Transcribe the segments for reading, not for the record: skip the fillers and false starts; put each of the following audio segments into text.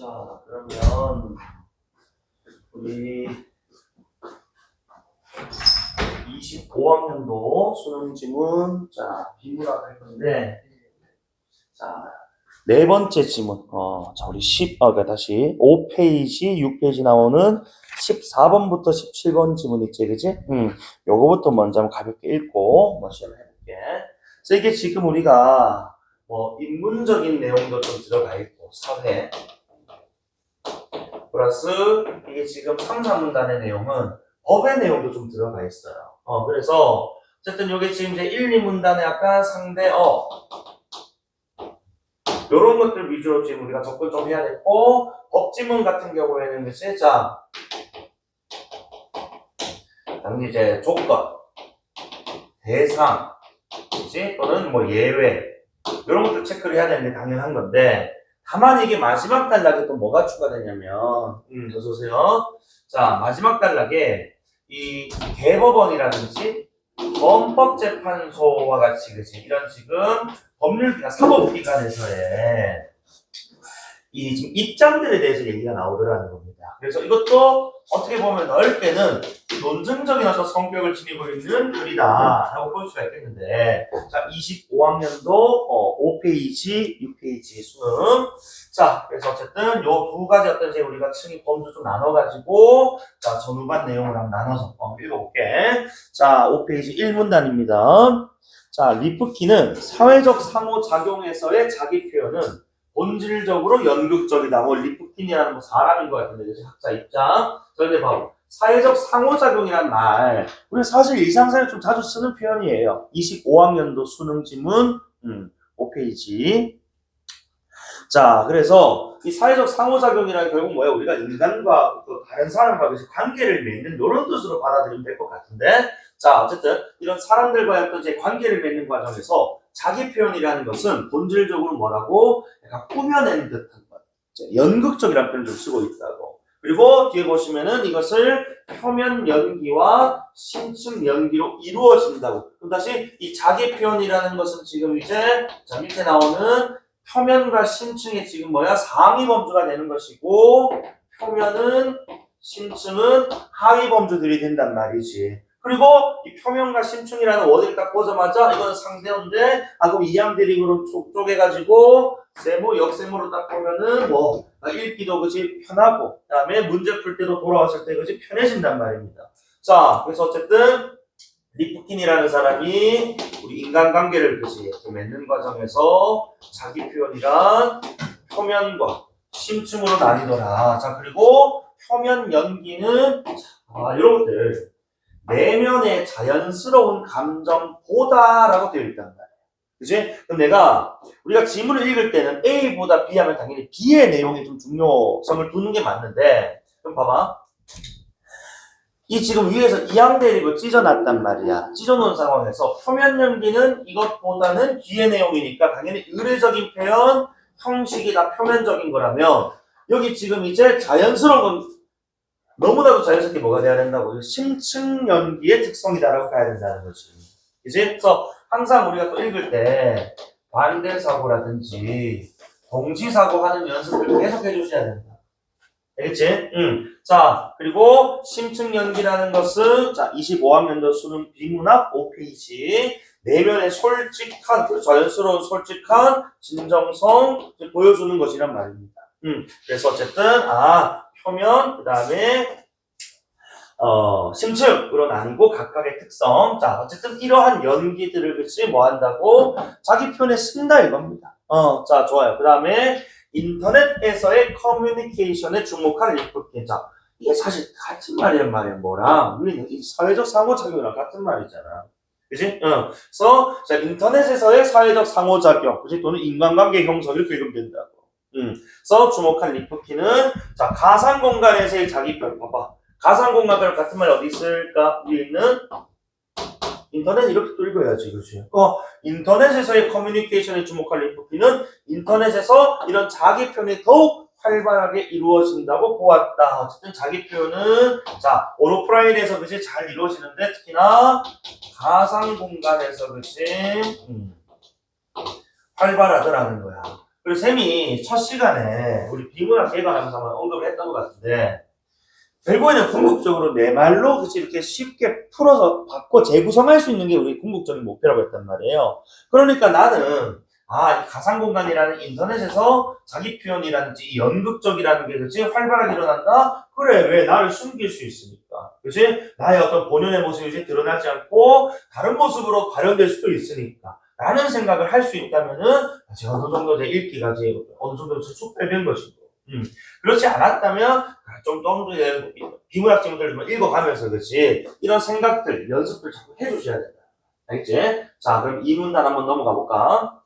자, 그러면 우리 25학년도 수능 지문 비문학 할 건데, 자, 네 번째 지문. 자, 우리 다시 5페이지, 6페이지 나오는 14번부터 17번 지문 있지, 그지? 요거부터 먼저 한번 가볍게 읽고 한번 시험을 해볼게. 그래서 이게 지금 우리가 인문적인 내용도 좀 들어가 있고, 사회 플러스 이게 지금 3, 4문단의 내용은 법의 내용도 좀 들어가 있어요. 그래서 어쨌든 이게 지금 이제 1, 2문단의 약간 상대어 요런 것들 위주로 지금 우리가 접근 좀 해야 되고, 법지문 같은 경우에는 그치? 자, 당연히 이제 조건, 대상, 그치? 또는 뭐 예외 이런 것들 체크를 해야 되는 게 당연한 건데, 다만 이게 마지막 단락에 또 뭐가 추가되냐면, 어서 오세요. 자, 마지막 단락에 이 대법원이라든지 헌법재판소와 같이 그치? 이런 지금 법률기관, 사법기관에서의 이 지금 입장들에 대해서 얘기가 나오더라는 겁니다. 그래서 이것도 어떻게 보면 넓게는 논증적인 어떤 성격을 지니고 있는 글이다라고 볼 수가 있겠는데, 자, 25학년도 5페이지, 6페이지 수능. 자, 그래서 어쨌든 요 두 가지 어떤 이제 우리가 층위 범주 좀 나눠가지고, 자, 전후반 내용을 한번 나눠서 읽어볼게. 자, 5페이지 1문단입니다. 자, 리프키는 사회적 상호작용에서의 자기 표현은 본질적으로 연극적이다. 리프킨이라는 사람인 것 같은데, 그치? 학자 입장. 그런데 봐봐. 사회적 상호작용이란 말, 우리가 사실 일상생활에 좀 자주 쓰는 표현이에요. 25학년도 수능 지문, 5페이지. 자, 그래서 이 사회적 상호작용이란 결국 뭐야? 우리가 인간과 또 다른 사람과 관계를 맺는 이런 뜻으로 받아들이면 될 것 같은데, 자, 어쨌든 이런 사람들과의 어떤 이제 관계를 맺는 과정에서 자기 표현이라는 것은 본질적으로 뭐라고? 약간 꾸며낸 듯한 것. 연극적이라는 표현을 좀 쓰고 있다고. 그리고 뒤에 보시면은 이것을 표면 연기와 심층 연기로 이루어진다고. 그럼 다시 이 자기 표현이라는 것은 지금 이제 자 밑에 나오는 표면과 심층이 지금 상위 범주가 되는 것이고, 표면은 심층은 하위 범주들이 된단 말이지. 그리고 이 표면과 심층이라는 워드를 딱 보자마자 이건 상대어인데, 그럼 이항 대립으로 쪼개가지고 세모, 역세모로 딱 보면은 읽기도 그지 편하고, 그 다음에 문제 풀 때도 돌아왔을 때 그지 편해진단 말입니다. 자, 그래서 어쨌든 리프킨이라는 사람이 우리 인간관계를 그지 맺는 과정에서 자기 표현이란 표면과 심층으로 나뉘더라. 자, 그리고 표면 연기는 이런 것들 내면의 자연스러운 감정보다라고 되어 있단 말이에요. 그치? 그럼 우리가 지문을 읽을 때는 A보다 B 하면 당연히 B의 내용이 좀 중요성을 두는 게 맞는데, 그럼 봐봐. 이 지금 위에서 이항 대립을 찢어놨단 말이야. 찢어놓은 상황에서 표면 연기는 이것보다는 뒤의 내용이니까 당연히 의례적인 표현, 형식이 다 표면적인 거라면, 여기 지금 이제 자연스러운 건 너무나도 자연스럽게 뭐가 돼야 된다고? 심층 연기의 특성이다라고 가야 된다는 거지. 그치? 그래서 항상 우리가 또 읽을 때 반대사고라든지 동지사고 하는 연습을 계속 해주셔야 된다. 알겠지? 자, 그리고 심층 연기라는 것은 25학년도 수능 비문학 5페이지 내면의 솔직한, 자연스러운 솔직한 진정성 보여주는 것이란 말입니다. 그래서 어쨌든 표면, 그 다음에 심층으로 나뉘고 각각의 특성. 자, 어쨌든 이러한 연기들을 그치 한다고? 자기 표현에 쓴다 이겁니다. 자, 좋아요. 그 다음에 인터넷에서의 커뮤니케이션에 주목한 리프킨. 자, 이게 사실 같은 말이란 말이야. 뭐랑 우리는 이 사회적 상호작용이랑 같은 말이잖아. 그치? 그래서 자, 인터넷에서의 사회적 상호작용, 그치? 또는 인간관계 형성 이렇게 읽으면 된다고. 그래서 주목한 리프킨은 자, 가상 공간에서의 자기 표현. 봐봐. 가상 공간별 같은 말 어디 있을까? 위에 있는 인터넷 이렇게 또 읽어야지, 그렇지? 인터넷에서의 커뮤니케이션에 주목할 리프키는 인터넷에서 이런 자기 표현이 더욱 활발하게 이루어진다고 보았다. 어쨌든 자기 표현은 자, 오프라인에서 그치 잘 이루어지는데 특히나 가상 공간에서 그치 활발하더라는 거야. 그리고 쌤이 첫 시간에 우리 비문학 개관하면서 한번 언급을 했던 것 같은데 결국에는 궁극적으로 내 말로 그치 이렇게 쉽게 풀어서 바꿔 재구성할 수 있는 게 우리 궁극적인 목표라고 했단 말이에요. 그러니까 나는 이 가상공간이라는 인터넷에서 자기 표현이라든지 연극적이라는 게 그치 활발하게 일어난다. 그래 왜 나를 숨길 수 있으니까 그치 나의 어떤 본연의 모습이 이제 드러나지 않고 다른 모습으로 발현될 수도 있으니까 라는 생각을 할 수 있다면은 어느 정도 제 읽기가 이제 어느 정도 숙달된 것이고 그렇지 않았다면 좀 더 비문학적들을 읽어가면서 그렇지 이런 생각들 연습을 자꾸 해주셔야 된다. 알겠지? 자 그럼 이 문단 한번 넘어가 볼까?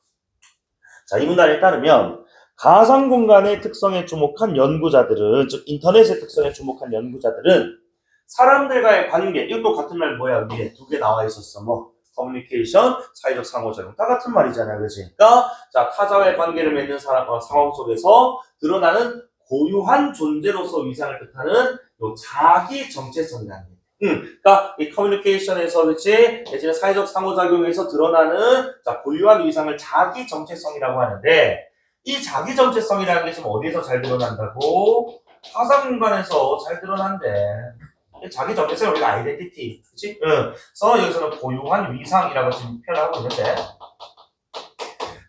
자 이 문단에 따르면 가상공간의 특성에 주목한 연구자들은 즉 인터넷의 특성에 주목한 연구자들은 사람들과의 관계 이것도 같은 말 뭐야 위에 두 개 나와 있었어 뭐 커뮤니케이션, 사회적 상호작용 다 같은 말이잖아요. 그치? 그러니까 자 타자와의 관계를 맺는 상황 속에서 드러나는 고유한 존재로서 위상을 뜻하는 요 자기 정체성이라는 게. 그러니까 이 커뮤니케이션에서 그치 내지는 사회적 상호작용에서 드러나는 자 고유한 위상을 자기 정체성이라고 하는데 이 자기 정체성이라는 게 지금 어디에서 잘 드러난다고? 가상 공간에서 잘 드러난대. 자기 정체성을 우리가 아이덴티티, 그치? 그래서 여기서는 고유한 위상이라고 지금 표현하고 있는데,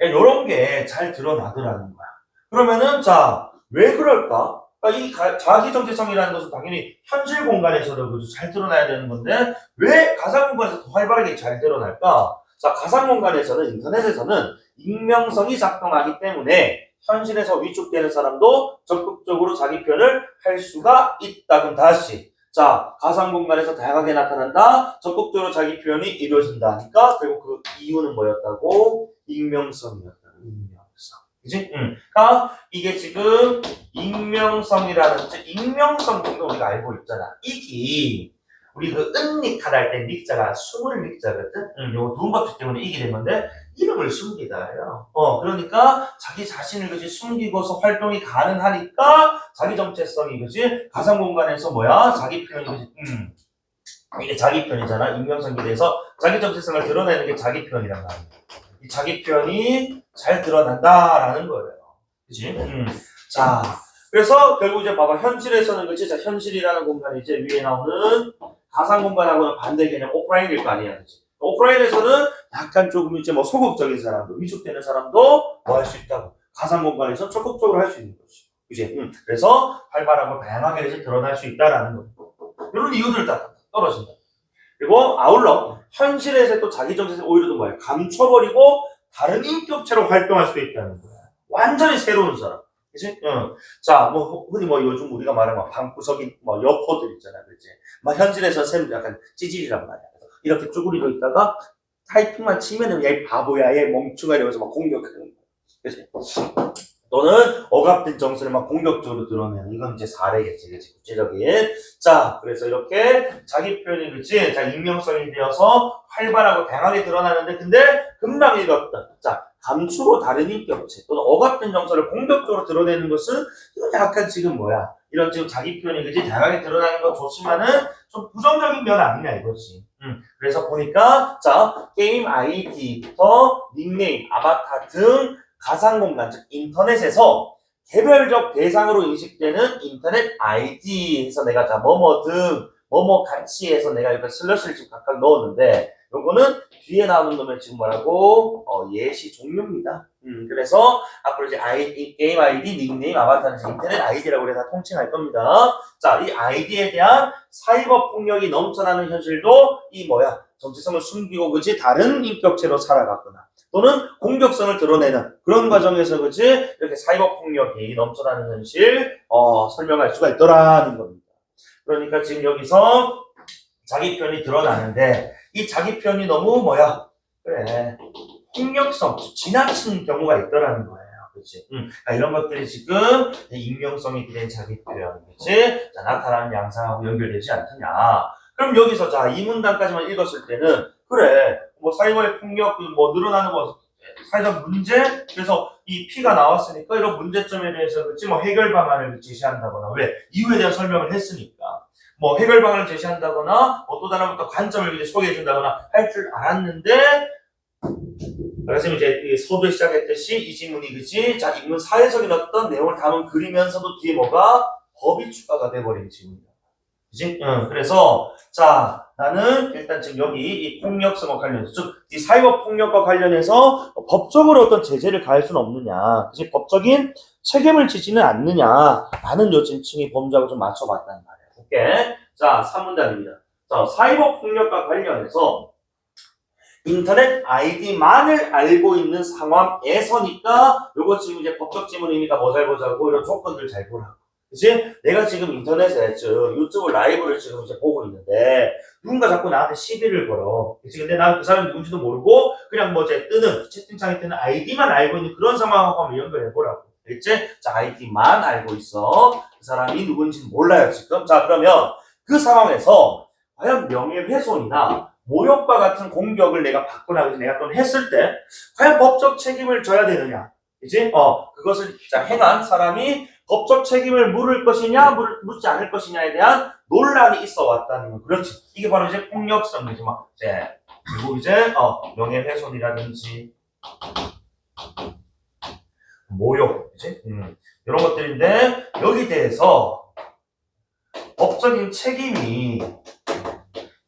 이런 게 잘 드러나더라는 거야. 그러면은, 자, 왜 그럴까? 그러니까 이 자기 정체성이라는 것은 당연히 현실 공간에서도 잘 드러나야 되는 건데, 왜 가상 공간에서 더 활발하게 잘 드러날까? 자, 가상 공간에서는, 인터넷에서는 익명성이 작동하기 때문에, 현실에서 위축되는 사람도 적극적으로 자기 표현을 할 수가 있다. 그럼 다시. 자, 가상 공간에서 다양하게 나타난다. 적극적으로 자기 표현이 이루어진다. 하니까 결국 그 이유는 뭐였다고? 익명성이었다. 익명성. 그지? 그러니까 이게 지금 익명성이라는 즉 익명성 정도 우리가 알고 있잖아. 이기 우리 그 은닉하다 할 때 닉자가 숨을 닉자거든. 요거 두음법칙 때문에 이게 된 건데 이름을 숨기다예요. 그러니까 자기 자신을 그지 숨기고서 활동이 가능하니까 자기 정체성이 그지 가상 공간에서 뭐야 자기 표현이 그지 이게 자기 표현이잖아. 익명성에 대해서 자기 정체성을 드러내는 게 자기 표현이란 말이야. 이 자기 표현이 잘 드러난다라는 거예요. 그지? 자, 그래서 결국 이제 봐봐 현실에서는 그지 자 현실이라는 공간이 이제 위에 나오는 가상 공간하고는 반대 개념 오프라인일 거 아니야, 그지? 오프라인에서는 약간 조금 이제 뭐 소극적인 사람도 위축되는 사람도 뭐 할 수 있다고 가상 공간에서 적극적으로 할 수 있는 거지, 그지? 그래서 활발하고 다양하게 이제 드러날 수 있다라는 거. 이런 이유들 다 떨어진다. 그리고 아울러 현실에서 또 자기 정체성 오히려 더 뭐야 감춰버리고 다른 인격체로 활동할 수도 있다는 거야. 완전히 새로운 사람. 그치? 자, 뭐, 흔히 뭐 요즘 우리가 말하는 뭐 방구석인 뭐 여포들 있잖아. 그치? 막 현실에서 쌤 약간 찌질이란 말이야. 이렇게 쭈구리고 있다가 타이핑만 치면은 얘 바보야, 얘 멍충아 이러면서 막 공격하는 거야. 그치? 또는 억압된 정서를 막 공격적으로 드러내는 이건 이제 사례겠지, 그치? 구체적인. 자, 그래서 이렇게 자기 표현이 그치? 자, 익명성이 되어서 활발하고 다양하게 드러나는데 근데 금방 읽었다. 자, 감추고 다른 인격체 또는 억압된 정서를 공격적으로 드러내는 것은 이건 약간 지금 뭐야? 이런 지금 자기 표현이 그치? 다양하게 드러나는 거 좋지만은 좀 부정적인 면 아니냐 이거지. 그래서 보니까 자, 게임 아이디부터 닉네임, 아바타 등 가상 공간, 즉 인터넷에서 개별적 대상으로 인식되는 인터넷 아이디에서 내가 자 뭐뭐 등 뭐뭐 같이 해서 내가 이렇게 슬러시를 지금 각각 넣었는데 요거는 뒤에 나오는 놈의 지금 뭐라고 예시 종류입니다. 그래서 앞으로 이제 게임 아이디, 닉네임, 아바타는 인터넷 아이디라고 해서 다 통칭할 겁니다. 자, 이 아이디에 대한 사이버 폭력이 넘쳐나는 현실도 이 뭐야 정체성을 숨기고 그지 다른 인격체로 살아갔거나 또는 공격성을 드러내는 그런 과정에서 그치 이렇게 사이버 폭력이 넘쳐나는 현실 설명할 수가 있더라는 겁니다. 그러니까 지금 여기서 자기 표현이 드러나는데 이 자기 표현이 너무 뭐야 그래 폭력성 지나친 경우가 있더라는 거예요. 그렇지? 그러니까 이런 것들이 지금 익명성이 기댄 자기 표현 그치? 자, 나타나는 양상하고 연결되지 않느냐. 그럼 여기서 자 이 문단까지만 읽었을 때는 그래 뭐 사이버의 폭력 뭐 늘어나는 거 사회적 문제 그래서 이 P가 나왔으니까 이런 문제점에 대해서 그치 뭐 해결 방안을 제시한다거나 왜 이유에 대한 설명을 했으니까 뭐 해결 방안을 제시한다거나 또 다른 또 관점을 이제 소개해 준다거나 할 줄 알았는데 그래서 이제 이 서두에 시작했듯이 이 지문이 그치? 자, 인문 사회적인 어떤 내용을 담은 글이면서도 뒤에 뭐가? 법이 추가가 돼버린 지문이야. 그치? 그래서, 자, 나는 일단 지금 여기 이 폭력성과 관련해서, 즉, 이 사회법 폭력과 관련해서 법적으로 어떤 제재를 가할 수는 없느냐. 그치? 법적인 책임을 지지는 않느냐. 라는 요 지층이 범죄하고 좀 맞춰봤단 말이야. 오케이? 자, 3문단입니다. 자, 사회법 폭력과 관련해서 인터넷 아이디만을 알고 있는 상황에서니까 요거 지금 이제 법적 지문이니까 뭐 잘 보자고 이런 조건들 잘 보라고. 그치? 내가 지금 인터넷에 유튜브 라이브를 지금 이제 보고 있는데 누군가 자꾸 나한테 시비를 걸어. 그치? 근데 난 그 사람이 누군지도 모르고 그냥 뭐 이제 뜨는 채팅창에 뜨는 아이디만 알고 있는 그런 상황하고 한번 연결해 보라고. 알겠지? 자, 아이디만 알고 있어. 그 사람이 누군지는 몰라요, 지금. 자, 그러면 그 상황에서 과연 명예훼손이나 모욕과 같은 공격을 내가 받거나 내가 또 했을 때 과연 법적 책임을 져야 되느냐, 그지? 그것을 자, 행한 사람이 법적 책임을 물을 것이냐, 묻지 않을 것이냐에 대한 논란이 있어 왔다는 거. 그렇지. 이게 바로 이제 폭력성이지, 막 이제 그리고 이제 명예훼손이라든지 모욕, 그지? 이런 것들인데 여기 대해서 법적인 책임이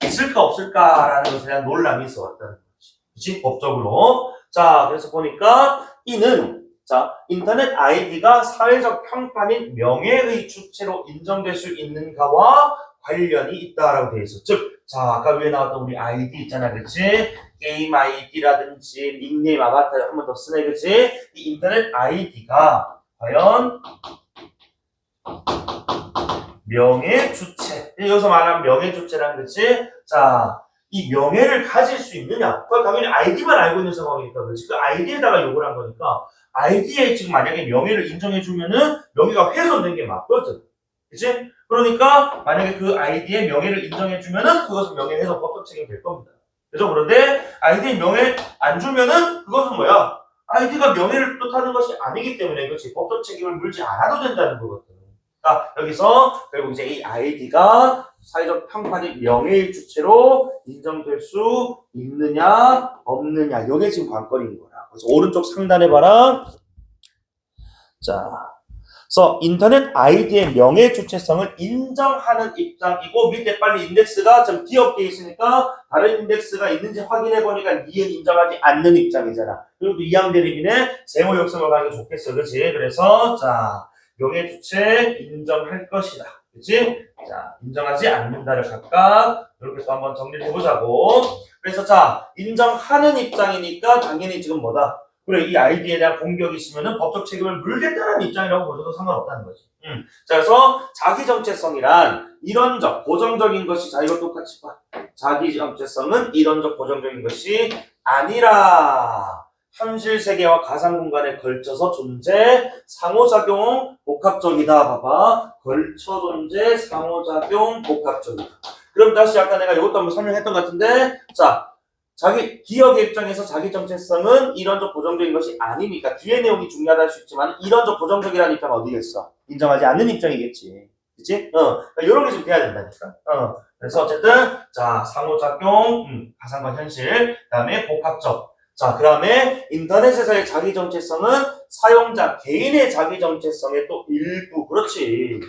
있을까 없을까라는 것에 대한 논란이 있어 왔다는 거지. 그치? 법적으로. 자, 그래서 보니까 이는 자, 인터넷 아이디가 사회적 평판인 명예의 주체로 인정될 수 있는가와 관련이 있다라고 되어 있어. 즉, 자, 아까 위에 나왔던 우리 아이디 있잖아, 그치? 게임 아이디라든지 닉네임 아바타를 한 번 더 쓰네, 그치? 이 인터넷 아이디가 과연 명예 주체. 여기서 말하는 명예 주체라는 거지. 자, 이 명예를 가질 수 있느냐? 그건 당연히 아이디만 알고 있는 상황이니까 그렇지. 그 아이디에다가 요구를 한 거니까 아이디에 지금 만약에 명예를 인정해주면은 명예가 훼손된 게 맞거든. 그치? 그러니까 만약에 그 아이디에 명예를 인정해주면은 그것은 명예훼손 법적 책임이 될 겁니다. 그죠? 그런데 아이디에 명예 안 주면은 그것은 뭐야? 아이디가 명예를 뜻하는 것이 아니기 때문에 그렇지. 법적 책임을 물지 않아도 된다는 거거든. 자, 여기서 결국 이제 이 아이디가 사회적 평판이 명예의 주체로 인정될 수 있느냐 없느냐 이게 지금 관건인 거야. 그래서 오른쪽 상단에 봐라. 자, 그래서 인터넷 아이디의 명예 주체성을 인정하는 입장이고 밑에 빨리 인덱스가 좀 뒤엎여 있으니까 다른 인덱스가 있는지 확인해 보니까 니은 인정하지 않는 입장이잖아. 그리고 또 이항 대립이네. 세모 역성을 가는 게 좋겠어, 그렇지? 그래서 자. 명예 주체 인정할 것이다. 그치? 자, 인정하지 않는다를 각각 이렇게 또 한번 정리를 해보자고. 그래서 자, 인정하는 입장이니까 당연히 지금 뭐다? 그래, 이 아이디에 대한 공격이 있으면은 법적 책임을 물겠다는 입장이라고 보셔도 상관없다는 거지. 자, 그래서 자기 정체성이란 이론적, 고정적인 것이, 자, 이거 똑같이 봐. 자기 정체성은 이론적, 고정적인 것이 아니라 현실 세계와 가상 공간에 걸쳐서 존재, 상호작용, 복합적이다. 봐봐. 걸쳐 존재, 상호작용, 복합적이다. 그럼 다시 아까 내가 이것도 한번 설명했던 것 같은데, 자, 자기 기억의 입장에서 자기 정체성은 이론적 고정적인 것이 아니니까 뒤에 내용이 중요하다 할 수 있지만 이론적 고정적이라는 입장은 어디겠어? 인정하지 않는 입장이겠지. 그치? 이런 게 좀 돼야 된다니까. 그래서 어쨌든 자, 상호작용, 가상과 현실, 그다음에 복합적. 자, 그 다음에 인터넷에서의 자기 정체성은 사용자 개인의 자기 정체성의 또 일부. 그렇지.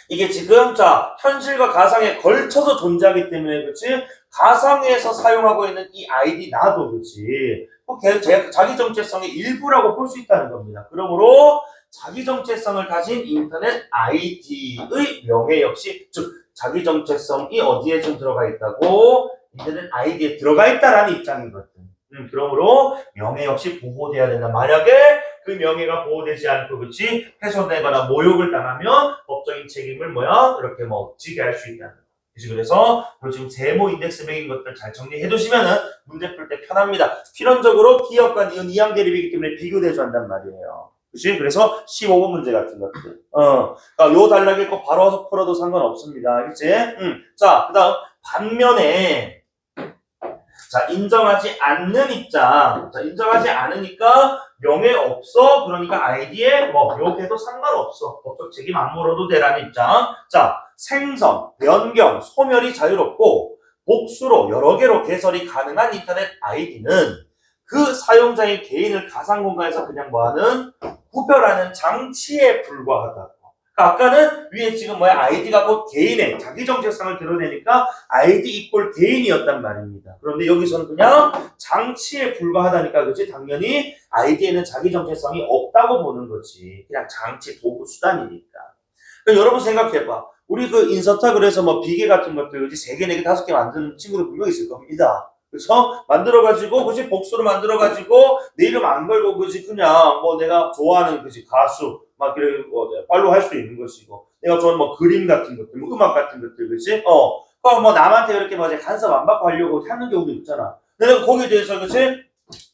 이게 지금 자, 현실과 가상에 걸쳐서 존재하기 때문에 그렇지. 가상에서 사용하고 있는 이 아이디 나도 그렇지. 자기 정체성의 일부라고 볼 수 있다는 겁니다. 그러므로 자기 정체성을 가진 인터넷 아이디의 명예 역시, 즉 자기 정체성이 어디에 좀 들어가 있다고? 인터넷 아이디에 들어가 있다라는 입장이거든. 그러므로 명예 역시 보호돼야 된다. 만약에 그 명예가 보호되지 않고 그치 훼손되거나 모욕을 당하면 법적인 책임을 뭐야 이렇게 뭐 지게 할 수 있다는 거. 그치? 그래서 지금 세모 인덱스 맥인 것들 잘 정리해 두시면은 문제 풀 때 편합니다. 필연적으로 기억과 니은 이항 대립이기 때문에 비교대조 한단 말이에요. 그치? 그래서 15번 문제 같은 것들. 그러니까 요 단락에 거 바로 와서 풀어도 상관없습니다. 그치? 자, 그 다음 반면에 자, 인정하지 않는 입장. 자, 인정하지 않으니까 명예 없어. 그러니까 아이디에 뭐 요게도 상관없어. 법적 책임 안 물어도 되라는 입장. 자, 생성, 변경, 소멸이 자유롭고 복수로 여러 개로 개설이 가능한 인터넷 아이디는 그 사용자의 개인을 가상 공간에서 그냥 뭐하는 구별하는 장치에 불과하다. 아까는 위에 지금 뭐야 아이디가 곧 개인의 자기 정체성을 드러내니까 아이디 이꼴 개인이었단 말입니다. 그런데 여기서는 그냥 장치에 불과하다니까 그렇지 당연히 아이디에는 자기 정체성이 없다고 보는 거지. 그냥 장치 도구 수단이니까. 그러니까 여러분 생각해봐. 우리 그 인서트 그래서 뭐 비계 같은 것들 그지 3개, 4개, 5개 만드는 친구들 분명 있을 겁니다. 그래서 만들어가지고 그지 복수로 만들어가지고 내 이름 안 걸고 그지 그냥 뭐 내가 좋아하는 그지 가수 막 그래 빨로 할 수 있는 것이고 내가 좋아하는 뭐 그림 같은 것들 뭐 음악 같은 것들 그지 그거 뭐 남한테 이렇게 뭐 간섭 안 받고 하려고 하는 경우도 있잖아. 내가 거기에 대해서 그지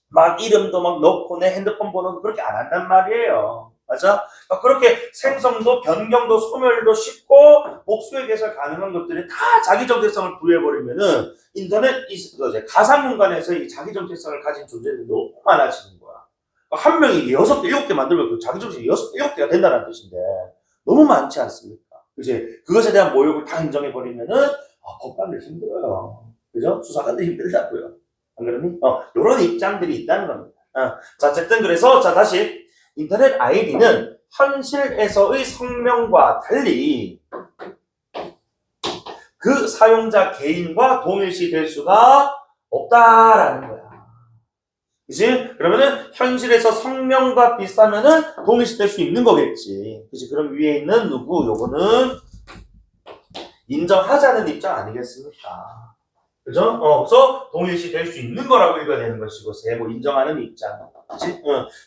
막 이름도 막 넣고 내 핸드폰 번호도 그렇게 안 한단 말이에요. 맞아? 그러니까 그렇게 생성도 변경도 소멸도 쉽고 복수의 개설 가능한 것들이 다 자기 정체성을 부여해버리면은 인터넷 가상 공간에서 이 자기 정체성을 가진 존재들이 너무 많아지는 거야. 한 명이 6개, 7개 만들면 그 자기 정체성이 7개가 된다는 뜻인데 너무 많지 않습니까? 그지? 그것에 대한 모욕을 다 인정해버리면은 법관들 힘들어요. 그죠? 수사관들 힘들다고요. 안 그러니? 요런 입장들이 있다는 겁니다. 자, 어쨌든 그래서 자 다시 인터넷 아이디는 현실에서의 성명과 달리 그 사용자 개인과 동일시 될 수가 없다라는 거야. 그치? 그러면은 현실에서 성명과 비슷하면은 동일시 될 수 있는 거겠지. 그치? 그럼 위에 있는 누구? 요거는 인정하자는 입장 아니겠습니까? 그죠? 그래서 동일시 될 수 있는 거라고 읽어야 되는 것이고, 세모 인정하는 입장. 그치?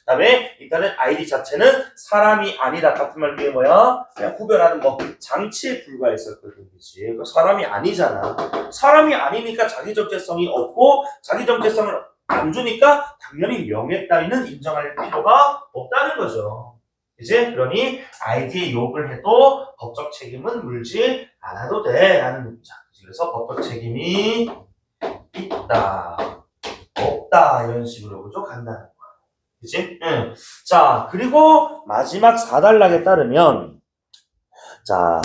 다음에 인터넷 아이디 자체는 사람이 아니다. 같은 말 위에 뭐야? 그냥 구별하는 뭐 장치에 불과했었거든. 그치? 그러니까 사람이 아니잖아. 사람이 아니니까 자기 정체성이 없고, 자기 정체성을 안 주니까 당연히 명예 따위는 인정할 필요가 없다는 거죠. 이제 그러니 아이디에 욕을 해도 법적 책임은 물지 않아도 돼 라는 입장. 그래서 법적 책임이 있다, 없다 이런 식으로 그죠? 간다는 거야. 그치? 응. 자, 그리고 마지막 4단락에 따르면 자,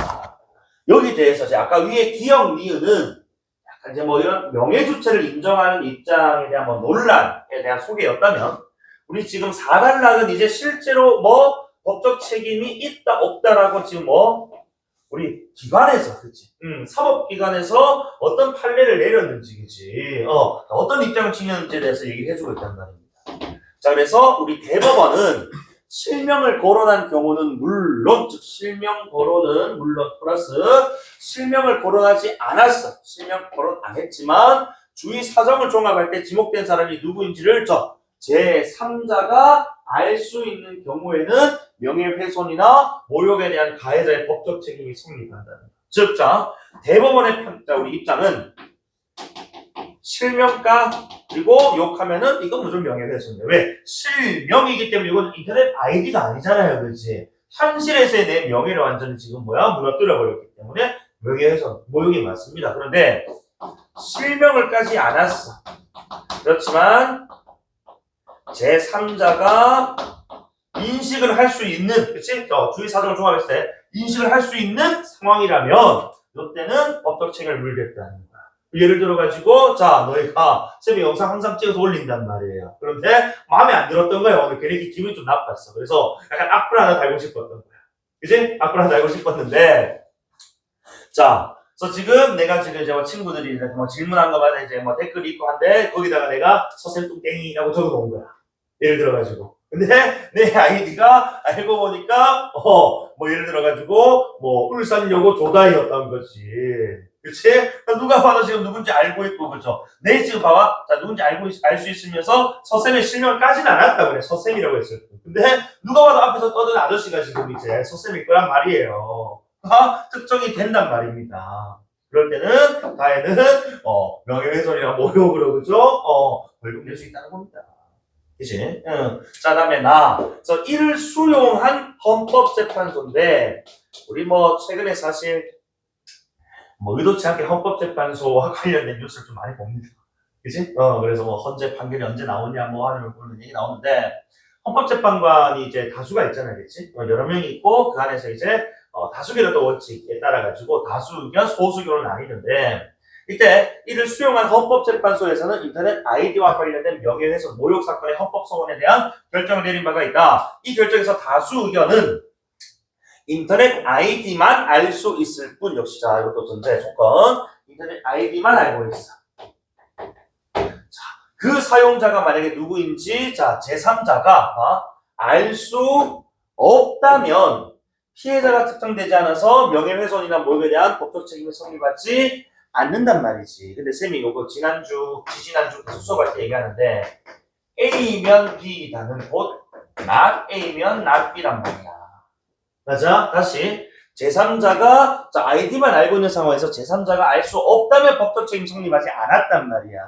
여기 대해서 이제 아까 위에 기억 니은은 약간 이제 뭐 이런 명예주체를 인정하는 입장에 대한 뭐 논란에 대한 소개였다면 우리 지금 4단락은 이제 실제로 뭐 법적 책임이 있다 없다라고 지금 뭐 우리 기관에서 그치? 사법기관에서 어떤 판례를 내렸는지 그치? 어떤 입장을 취했는지에 대해서 얘기를 해주고 있단 말입니다. 자, 그래서 우리 대법원은 실명을 거론한 경우는 물론, 즉 실명 거론은 물론 플러스 실명을 거론하지 않았어. 실명 거론 안 했지만 주의 사정을 종합할 때 지목된 사람이 누구인지를 제3자가 알 수 있는 경우에는 명예훼손이나 모욕에 대한 가해자의 법적 책임이 성립한다는 거죠. 즉, 자, 대법원의 우리 입장은 실명가 그리고 욕하면은 이건 무조건 명예훼손이에요. 왜? 실명이기 때문에 이건 인터넷 아이디가 아니잖아요. 그렇지? 현실에서의 내 명예를 완전히 지금 무너뜨려 버렸기 때문에 명예훼손, 모욕이 맞습니다. 그런데 실명을 까지 않았어. 그렇지만 제3자가 인식을 할 수 있는, 그치? 주의 사정을 종합했을 때 인식을 할 수 있는 상황이라면 이때는 법적 책임을 물겠다는 거야. 예를 들어가지고 자 너희가 쌤이 영상 항상 찍어서 올린단 말이에요. 그런데 마음에 안 들었던 거야. 오늘 괜히 기분이 좀 나빴어. 그래서 약간 악플 하나 달고 싶었던 거야. 그치? 악플 하나 달고 싶었는데 자 그래서 지금 내가 지금 이제 친구들이 이제 뭐 질문한 거마다 이제 뭐 댓글이 있고 한데 거기다가 내가 서쌤 뚱땡이라고 적어 놓은 거야. 예를 들어가지고. 근데 내 아이디가 알고 보니까 뭐 예를 들어가지고 뭐 울산여고 조다이였던 거지. 그치? 누가 봐도 지금 누군지 알고 있고 그죠? 내 지금 봐봐. 자 누군지 알 수 있으면서 서쌤의 실명을 까진 않았다 그래. 서쌤이라고 했어요. 근데 누가 봐도 앞에서 떠든 아저씨가 지금 이제 서쌤일 거란 말이에요. 특정이 된단 말입니다. 그럴 때는 가해는 명예훼손이나 모욕으로 그죠? 벌금 낼 수 있다는 겁니다. 그치? 자, 다음에 그래서 이를 수용한 헌법재판소인데, 우리 최근에 사실, 의도치 않게 헌법재판소와 관련된 뉴스를 좀 많이 봅니다. 그치? 그래서 헌재 판결이 언제 나오냐, 하는 그런 얘기 나오는데, 헌법재판관이 이제 다수가 있잖아요. 그치? 여러 명이 있고, 그 안에서 이제, 다수결의 원칙에 따라가지고, 다수 의견, 소수 의견을 나뉘는데, 이때 이를 수용한 헌법재판소에서는 인터넷 아이디와 관련된 명예훼손, 모욕 사건의 헌법 소원에 대한 결정을 내린 바가 있다. 이 결정에서 다수 의견은 인터넷 아이디만 알 수 있을 뿐. 역시 자 이것도 전제 조건. 인터넷 아이디만 알고 있어. 자, 그 사용자가 만약에 누구인지 자 제3자가 알 수 없다면 피해자가 특정되지 않아서 명예훼손이나 모욕에 대한 법적 책임을 성립하지 않는단 말이지. 근데 쌤이 요거 지난주 계속 수업할 때 얘기하는데 A면 B다는 곧 not A면 not B란 말이야. 맞아? 다시 제3자가 아이디만 알고 있는 상황에서 제3자가 알 수 없다면 법적 책임 성립하지 않았단 말이야.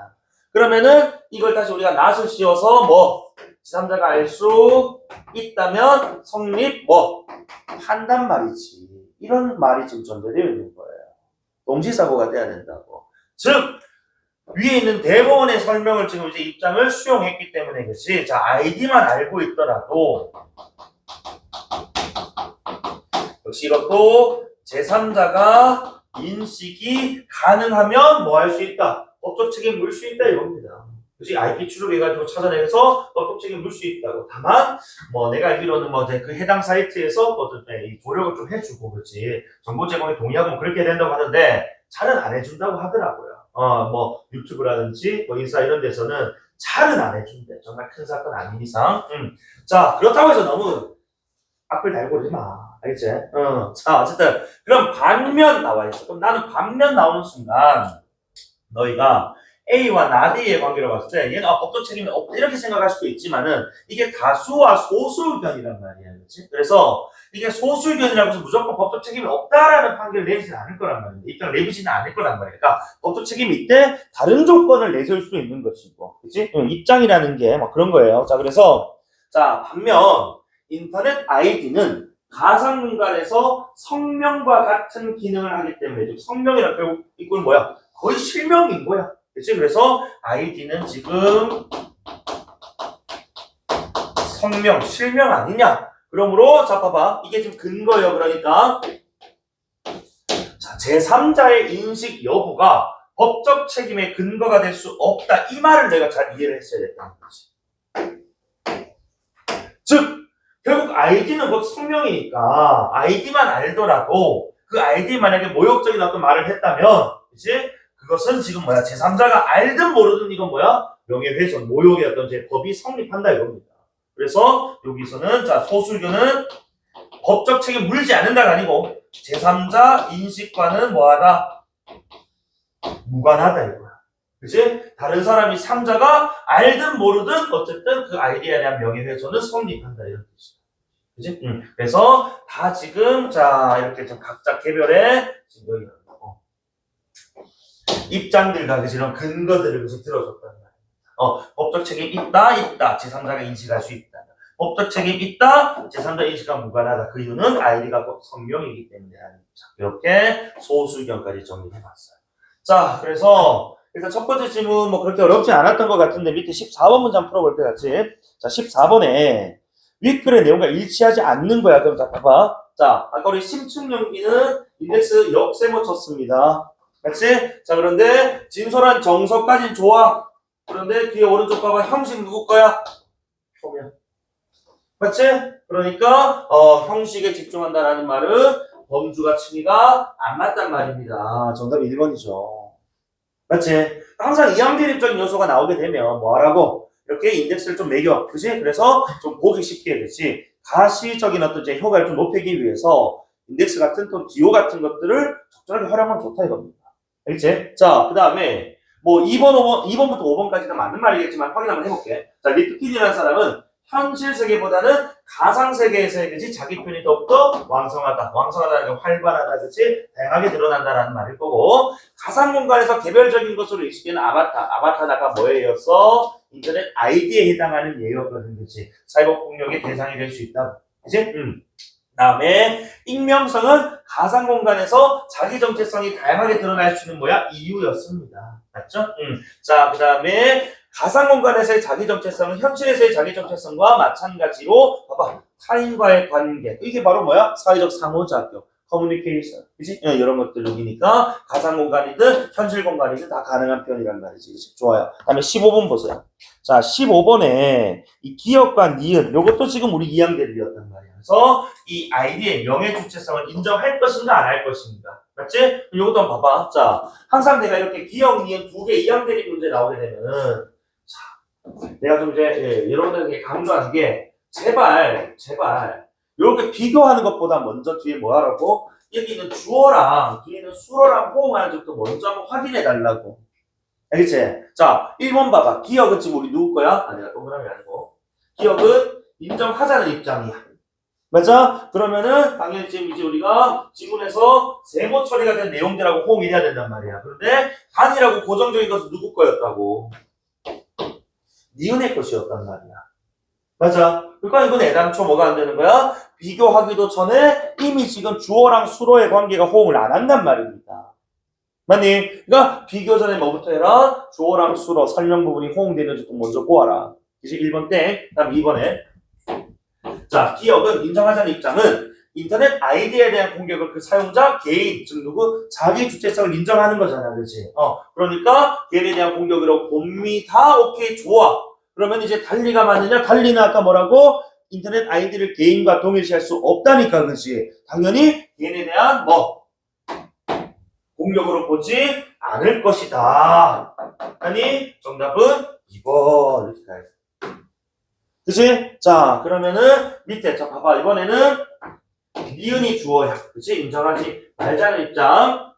그러면은 이걸 다시 우리가 not을 씌워서 뭐 제3자가 알 수 있다면 성립 뭐 한단 말이지. 이런 말이 지금 전제되어 있는 거예요. 동시사고가 돼야 된다고. 즉 위에 있는 대법원의 설명을 지금 이제 입장을 수용했기 때문에 그렇지. 자 아이디만 알고 있더라도 역시 이것도 제3자가 인식이 가능하면 뭐 할 수 있다? 법적 책임 물 수 있다 이겁니다. 그렇지? IP 추적해가지고 찾아내서 법적 책임 물 수 있다고. 다만 뭐 내가 알기로는 뭐 그 해당 사이트에서 이 조력을 좀 해주고 그렇지. 정보 제공에 동의하고 그렇게 된다고 하는데 잘은 안 해준다고 하더라고요. 뭐 유튜브라든지 뭐 인스타 이런 데서는 잘은 안 해준대. 정말 큰 사건 아닌 이상. 자 그렇다고 해서 너무 앞을 달고 오지 마. 알겠지? 자, 어쨌든. 그럼 반면 나와 있어. 그럼 나는 반면 나오는 순간, 너희가 A와 나디의 관계로 봤을 때, 얘는 법적 책임이 없다. 이렇게 생각할 수도 있지만은, 이게 다수와 소수 의견이란 말이야. 그렇지? 그래서, 이게 소수 의견이라고 해서 무조건 법적 책임이 없다라는 판결을 내리지는 않을 거란 말이야. 입장을 내리지는 않을 거란 말이야. 그러니까, 법적 책임이 있대, 다른 조건을 내세울 수도 있는 것이고. 그치? 입장이라는 게 막 그런 거예요. 자, 그래서, 자, 반면, 인터넷 아이디는 가상 공간에서 성명과 같은 기능을 하기 때문에 성명이란 결국 이건 뭐야? 거의 실명인 거야. 그치? 그래서 아이디는 지금 성명, 실명 아니냐? 그러므로 자 봐봐. 이게 지금 근거예요. 그러니까 자, 제3자의 인식 여부가 법적 책임의 근거가 될 수 없다. 이 말을 내가 잘 이해를 했어야 됐다는 거지. 즉 결국 아이디는 곧 성명이니까 아이디만 알더라도 그 아이디 만약에 모욕적인 어떤 말을 했다면 그치? 그것은 지금 뭐야? 제3자가 알든 모르든 이건 뭐야? 명예훼손, 모욕의 어떤 제 법이 성립한다 이겁니다. 그래서 여기서는 자 소수 의견은 법적 책임 물지 않는다가 아니고 제3자 인식과는 뭐하다? 무관하다 이거야. 그치? 다른 사람이 3자가 알든 모르든 어쨌든 그 아이디에 대한 명예훼손은 성립한다 이런 뜻이야. 그치? 그래서 다 지금 자 이렇게 좀 각자 개별의 지금 여기 입장들과 그치? 이런 근거들을 그치? 들어줬단 말이야. 법적 책임 있다 제3자가 인식할 수 있다. 법적 책임 있다 제3자 인식과 무관하다. 그 이유는 아이디가 곧 성명이기 때문에 아닙니다. 이렇게 소수 의견까지 정리해봤어요. 자 그래서 일단 첫 번째 질문 뭐 그렇게 어렵지 않았던 것 같은데 밑에 14번 문제 한번 풀어볼 때 같이. 자 14번에 윗글의 내용과 일치하지 않는 거야. 그럼 자 봐봐. 자 아까 우리 심층연기는 인덱스 역세모 쳤습니다. 맞지? 자 그런데 진솔한 정서까지는 좋아. 그런데 뒤에 오른쪽 봐봐. 형식 누구 거야? 표면. 맞지? 그러니까 형식에 집중한다라는 말은 범주가 층위가 안 맞단 말입니다. 정답이 1번이죠. 맞지? 항상 이항대립적인 요소가 나오게 되면 뭐하라고? 이렇게 인덱스를 좀 매겨. 그치? 그래서 좀 보기 쉽게 되지. 가시적인 어떤 이제 효과를 좀 높이기 위해서 인덱스 같은 또 기호 같은 것들을 적절하게 활용하면 좋다 이겁니다. 알겠지? 자, 그 다음에 뭐 2번부터 5번까지는 맞는 말이겠지만 확인 한번 해볼게. 자, 리프킨이라는 사람은 현실 세계보다는 가상 세계에서의 그치? 자기 표현이 더욱더 왕성하다. 왕성하다는 게 활발하다. 그치? 다양하게 드러난다라는 말일 거고 가상 공간에서 개별적인 것으로 인식되는 아바타다가 뭐예요서 인터넷 아이디에 해당하는 예였거든. 그치? 사이버 폭력의 대상이 될 수 있다. 그치? 다음에 익명성은 가상 공간에서 자기 정체성이 다양하게 드러날 수 있는 뭐야? 이유였습니다. 맞죠? 자, 그 다음에 가상 공간에서의 자기 정체성은 현실에서의 자기 정체성과 마찬가지로 봐봐 타인과의 관계 이게 바로 뭐야? 사회적 상호작용 커뮤니케이션, 그지? 이런 것들 여기니까 가상 공간이든 현실 공간이든 다 가능한 표현이란 말이지. 그치? 좋아요. 다음에 15번 보세요. 자, 15번에 이 기업과 니은, 요것도 지금 우리 2항 대립이었단 말이야. 그래서 이 아이디의 명예 주체성을 인정할 것인가 안 할 것인가. 맞지? 요것도 한번 봐봐. 자, 항상 내가 이렇게 기업, 니은 두 개 2항 대립 문제 나오게 되면은, 자, 내가 좀 이제, 여러분들에게 강조하는 게, 제발, 이렇게 비교하는 것보다 먼저 뒤에 뭐 하라고? 여기 있는 주어랑 뒤에 있는 수어랑 호응하는 적도 먼저 한번 확인해 달라고. 알겠지? 자, 1번 봐봐. 기억은 지금 우리 누구 거야? 아니야, 동그라미 아니고. 기억은 인정하자는 입장이야. 맞아? 그러면은 당연히 지금 이제 우리가 지문에서 세모 처리가 된 내용들하고 호응이 돼야 된단 말이야. 그런데 단이라고 고정적인 것은 누구 거였다고? 니은의 것이었단 말이야. 맞아. 그러니까 이건 애당초 뭐가 안 되는 거야? 비교하기도 전에 이미 지금 주어랑 수어의 관계가 호응을 안 한단 말입니다. 맞니? 그러니까 비교 전에 뭐부터 해라? 주어랑 수어 설명 부분이 호응되는지 또 먼저 보아라. 이제 1번 땡. 다음 2번에. 자, 기업은 인정하자는 입장은 인터넷 아이디에 대한 공격을 그 사용자, 개인, 즉 누구? 자기 주체성을 인정하는 거잖아. 그렇지? 그러니까 개인에 대한 공격이라고 봅니다. 오케이, 좋아. 그러면 이제 달리가 맞느냐? 달리는 아까 뭐라고? 인터넷 아이디를 개인과 동일시할 수 없다니까, 그렇지? 당연히 개인에 대한 뭐 공격으로 보지 않을 것이다. 아니 정답은 2번 이렇게 가야지. 그치? 자, 그러면은 밑에 자 봐봐. 이번에는 니은이 주어야. 그치? 인정하지 말자는 입장.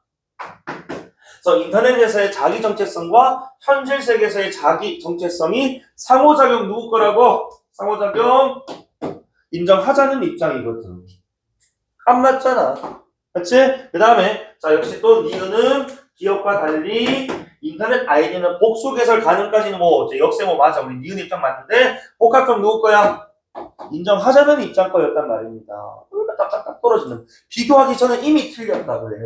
그래서 인터넷에서의 자기 정체성과 현실 세계에서의 자기 정체성이 상호작용 누구 거라고? 상호작용 인정하자는 입장이거든. 안 맞잖아. 그치? 그 다음에 자 역시 또 니은은 기업과 달리 인터넷 아이디는 복수 개설 가능까지는 뭐 역세모 맞아. 우리 니은 입장 맞는데 복합점 누구 거야? 인정하자는 입장 거였단 말입니다. 그러니까 딱딱딱 떨어지는. 비교하기 전에 이미 틀렸다고 해.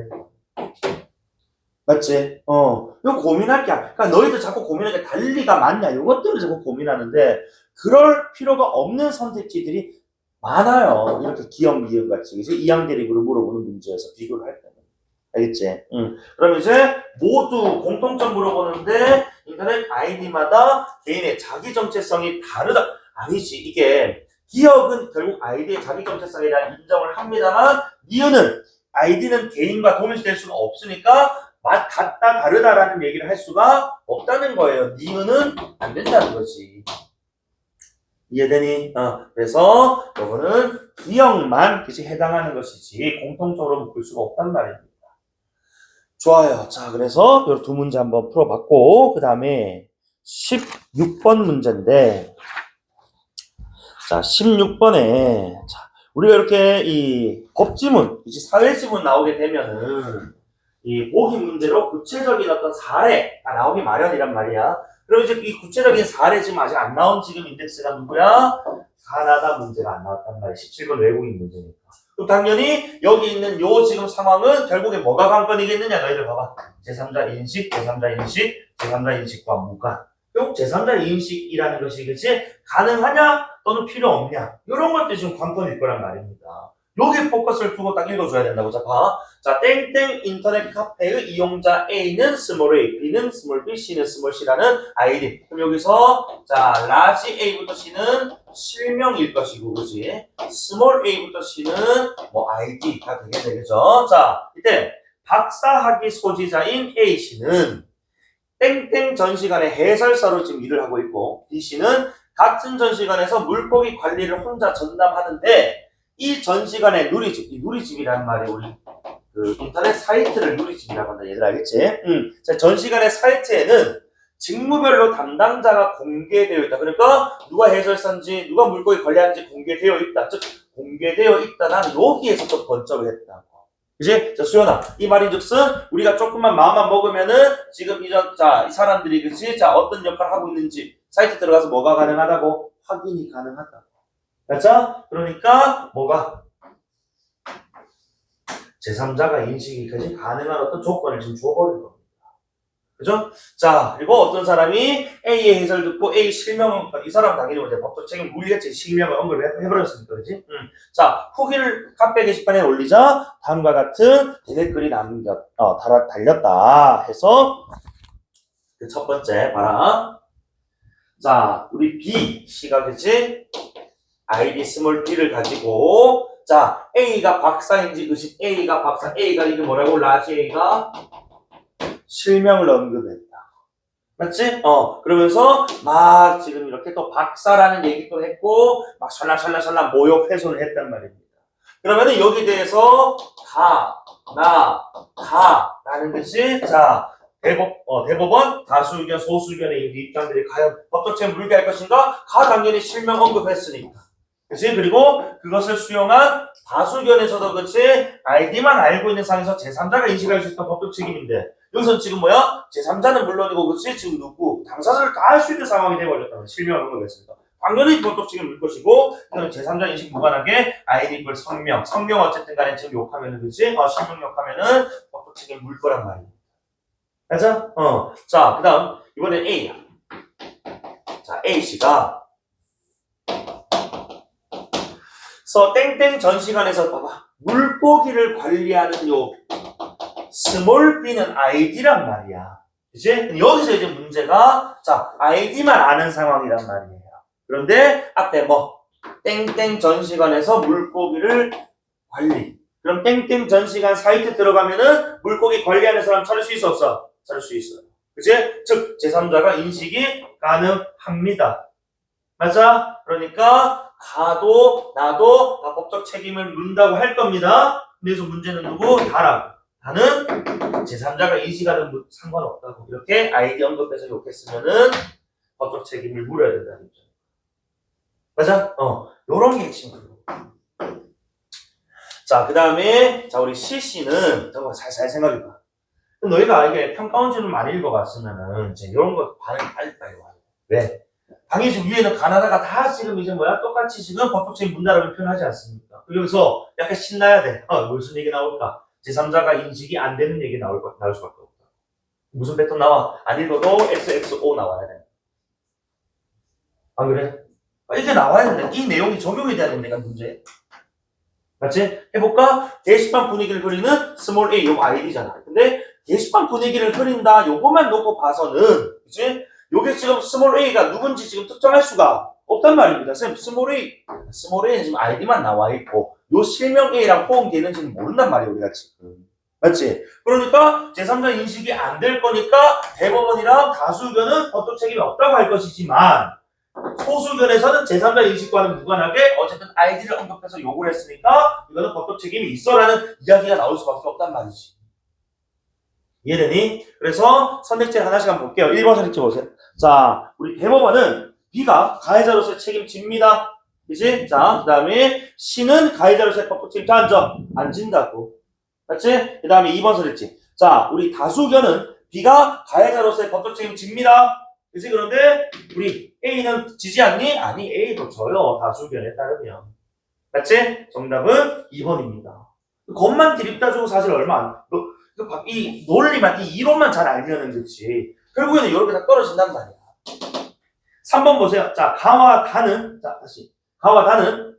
맞지? 이거 고민할 게 아니야. 그러니까 너희들 자꾸 고민하게 달리가 맞냐 이것들을 자꾸 고민하는데 그럴 필요가 없는 선택지들이 많아요. 이렇게 기억 미음 같이 그래서 이항 대립으로 물어보는 문제에서 비교를 할 때는. 알겠지? 그럼 이제 모두 공통점 물어보는데 인터넷 아이디마다 개인의 자기 정체성이 다르다. 아니지. 이게 기억은 결국 아이디의 자기 정체성에 대한 인정을 합니다만 니은은 아이디는 개인과 동일시될 수는 없으니까 맛 같다 다르다라는 얘기를 할 수가 없다는 거예요. 니은은 안 된다는 거지. 이해되니? 그래서 이거는 기억만 그치 해당하는 것이지 공통적으로 묶을 수가 없단 말입니다. 좋아요. 자, 그래서 이 두 문제 한번 풀어봤고 그 다음에 16번 문제인데 자, 16번에 자, 우리가 이렇게 이 법지문, 이제 사회지문 나오게 되면은 이 보기 문제로 구체적인 어떤 사례가 나오기 마련이란 말이야. 그럼 이제 이 구체적인 사례 지금 아직 안 나온 지금 인덱스가 누구야? 가나다 문제가 안 나왔단 말이야. 17번 외국인 문제니까. 그럼 당연히 여기 있는 요 지금 상황은 결국에 뭐가 관건이겠느냐? 너희들 봐봐. 제3자 인식, 제3자 인식, 제3자 인식과 무관. 결국 제3자 인식이라는 것이 그치? 가능하냐? 또는 필요 없냐? 이런 것들이 지금 관건일 거란 말입니다. 여기 포커스를 두고 딱 읽어줘야 된다고. 자, 봐. 자, 땡땡 인터넷 카페의 이용자 A는 스몰 A, B는 스몰 B, C는 스몰 C라는 아이디. 그럼 여기서 자, 라지 A부터 C는 실명일 것이고, 그지? 스몰 A부터 C는 뭐 아이디가 되겠죠. 자, 이때 박사학위 소지자인 A 씨는 땡땡 전시관의 해설사로 지금 일을 하고 있고, B 씨는 같은 전시관에서 물고기 관리를 혼자 전담하는데 이 전시관의 누리집, 이 누리집이라는 말이 우리 그 인터넷 사이트를 누리집이라고 한다. 얘들 알겠지? 자, 전시관의 사이트에는 직무별로 담당자가 공개되어 있다. 그러니까 누가 해설사인지 누가 물고기 관리하는지 공개되어 있다. 즉 공개되어 있다는 여기에서 좀 번쩍을 했다고. 그치? 자, 수연아, 이 말인즉슨 우리가 조금만 마음만 먹으면은 지금 이 사람들이 그치? 자, 어떤 역할을 하고 있는지 사이트 들어가서 뭐가 가능하다고? 확인이 가능하다고. 맞죠? 그러니까 뭐가? 제3자가 인식이 가능한 어떤 조건을 지금 줘버린 겁니다. 그죠? 자, 그리고 어떤 사람이 A의 해설 듣고 A 실명, 이 사람 당연히 이제 법적 책임 물리겠지. 실명을 언급을 해버렸으니까, 그지? 자, 후기를 카페 게시판에 올리자 다음과 같은 대댓글이 달렸다 해서 그 첫 번째 봐라. 자, 우리 B, C가겠지? 아이디 스몰 b를 가지고 자, A가 박사인지 의심, A가 박사, A가 이게 뭐라고? 라지 A가 실명을 언급했다. 맞지? 그러면서 막 지금 이렇게 또 박사라는 얘기도 했고 막 설랑설랑 모욕 훼손을 했단 말입니다. 그러면은 여기에 대해서 라는 것이 자 대법원 다수 의견 소수 의견의 입장들이 과연 법적 책임을 물게 할 것인가? 당연히 실명 언급했으니까. 그치? 그리고 그것을 수용한 다수 의견에서도 그치? 아이디만 알고 있는 상에서 제3자가 인식할 수 있던 법적 책임인데 여기서 지금 뭐야? 제3자는 물론이고 그치? 지금 누구? 당사자를 다 할 수 있는 상황이 되어버렸다는 실명 언급했습니다. 당연히 법적 책임을 물 것이고 이거는 제3자 인식 무관하게 아이디 걸 성명 어쨌든 간에 지금 욕하면은 그치? 실명 욕하면은 법적 책임을 물 거란 말이야. 맞아? 자, 그 다음, 이번엔 A야. 자, A씨가, 땡땡 전 시간에서 봐봐. 물고기를 관리하는 요, 스몰 b는 아이디란 말이야. 그치? 여기서 이제 문제가, 자, 아이디만 아는 상황이란 말이에요. 그런데, 앞에 뭐, 땡땡 전 시간에서 물고기를 관리. 그럼 땡땡 전 시간 사이트 들어가면은 물고기 관리하는 사람 찾을 수 있어, 없어? 찾을 수 있어요. 그치? 즉, 제3자가 인식이 가능합니다. 맞아? 그러니까, 가도, 나도 다 법적 책임을 묻는다고 할 겁니다. 그래서 문제는 누구? 다라고. 다는 제3자가 인식하는 상관없다고. 이렇게 아이디 언급해서 욕했으면은 법적 책임을 물어야 된다는 거죠. 맞아? 요런 게 핵심이에요. 자, 그 다음에, 자, 우리 CC는, 저거 잘 생각해봐. 너희가 이게 평가원지를 많이 읽어봤으면은, 이제 이런 거 반응이 빨리 와요. 왜? 당연히 지금 위에는 가나다가 다 지금 이제 뭐야? 똑같이 지금 법적 책임 문다라고 표현하지 않습니까? 여기서 약간 신나야 돼. 무슨 얘기 나올까? 제3자가 인식이 안 되는 얘기 나올 수밖에 없다. 무슨 패턴 나와? 안 읽어도 XXO 나와야 돼. 안 그래? 이게 나와야 된다. 이 내용이 적용이 돼야 된다니까, 문제. 맞지? 해볼까? 게시판 분위기를 흐리는 스몰 a, 요거 아이디잖아. 근데 게시판 분위기를 흐린다, 요거만 놓고 봐서는, 그치? 요게 지금 스몰 a가 누군지 지금 특정할 수가 없단 말입니다. 쌤, 스몰 a는 지금 아이디만 나와 있고, 요 실명 a랑 호응되는지는 모른단 말이에요, 우리가 지금. 맞지? 그러니까 제3자 인식이 안 될 거니까 대법원이랑 다수 의견은 법적 책임이 없다고 할 것이지만, 소수 의견에서는 제3자 인식과는 무관하게 어쨌든 아이디를 언급해서 요구를 했으니까 이거는 법적 책임이 있어라는 이야기가 나올 수밖에 없단 말이지. 이해되니? 그래서 선택지를 하나씩 한번 볼게요. 1번 선택지 보세요. 자, 우리 대법원은 B가 가해자로서의 책임집니다. 그치? 자, 그 다음에 C는 가해자로서의 법적 책임 안 진다고. 맞지? 그 다음에 2번 선택지. 자, 우리 다수 의견은 B가 가해자로서의 법적 책임집니다. 그치? 그런데 우리 A는 지지 않니? 아니, A도 져요. 다수 의견에 따르면. 맞지? 정답은 2번입니다. 겉만 디립다 주고 사실 얼마 안, 이 논리만, 이 이론만 잘 알면은 그렇지. 결국에는 이렇게 다 떨어진단 말이야. 3번 보세요. 자, 가와 다는, 자, 다시. 가와 다는,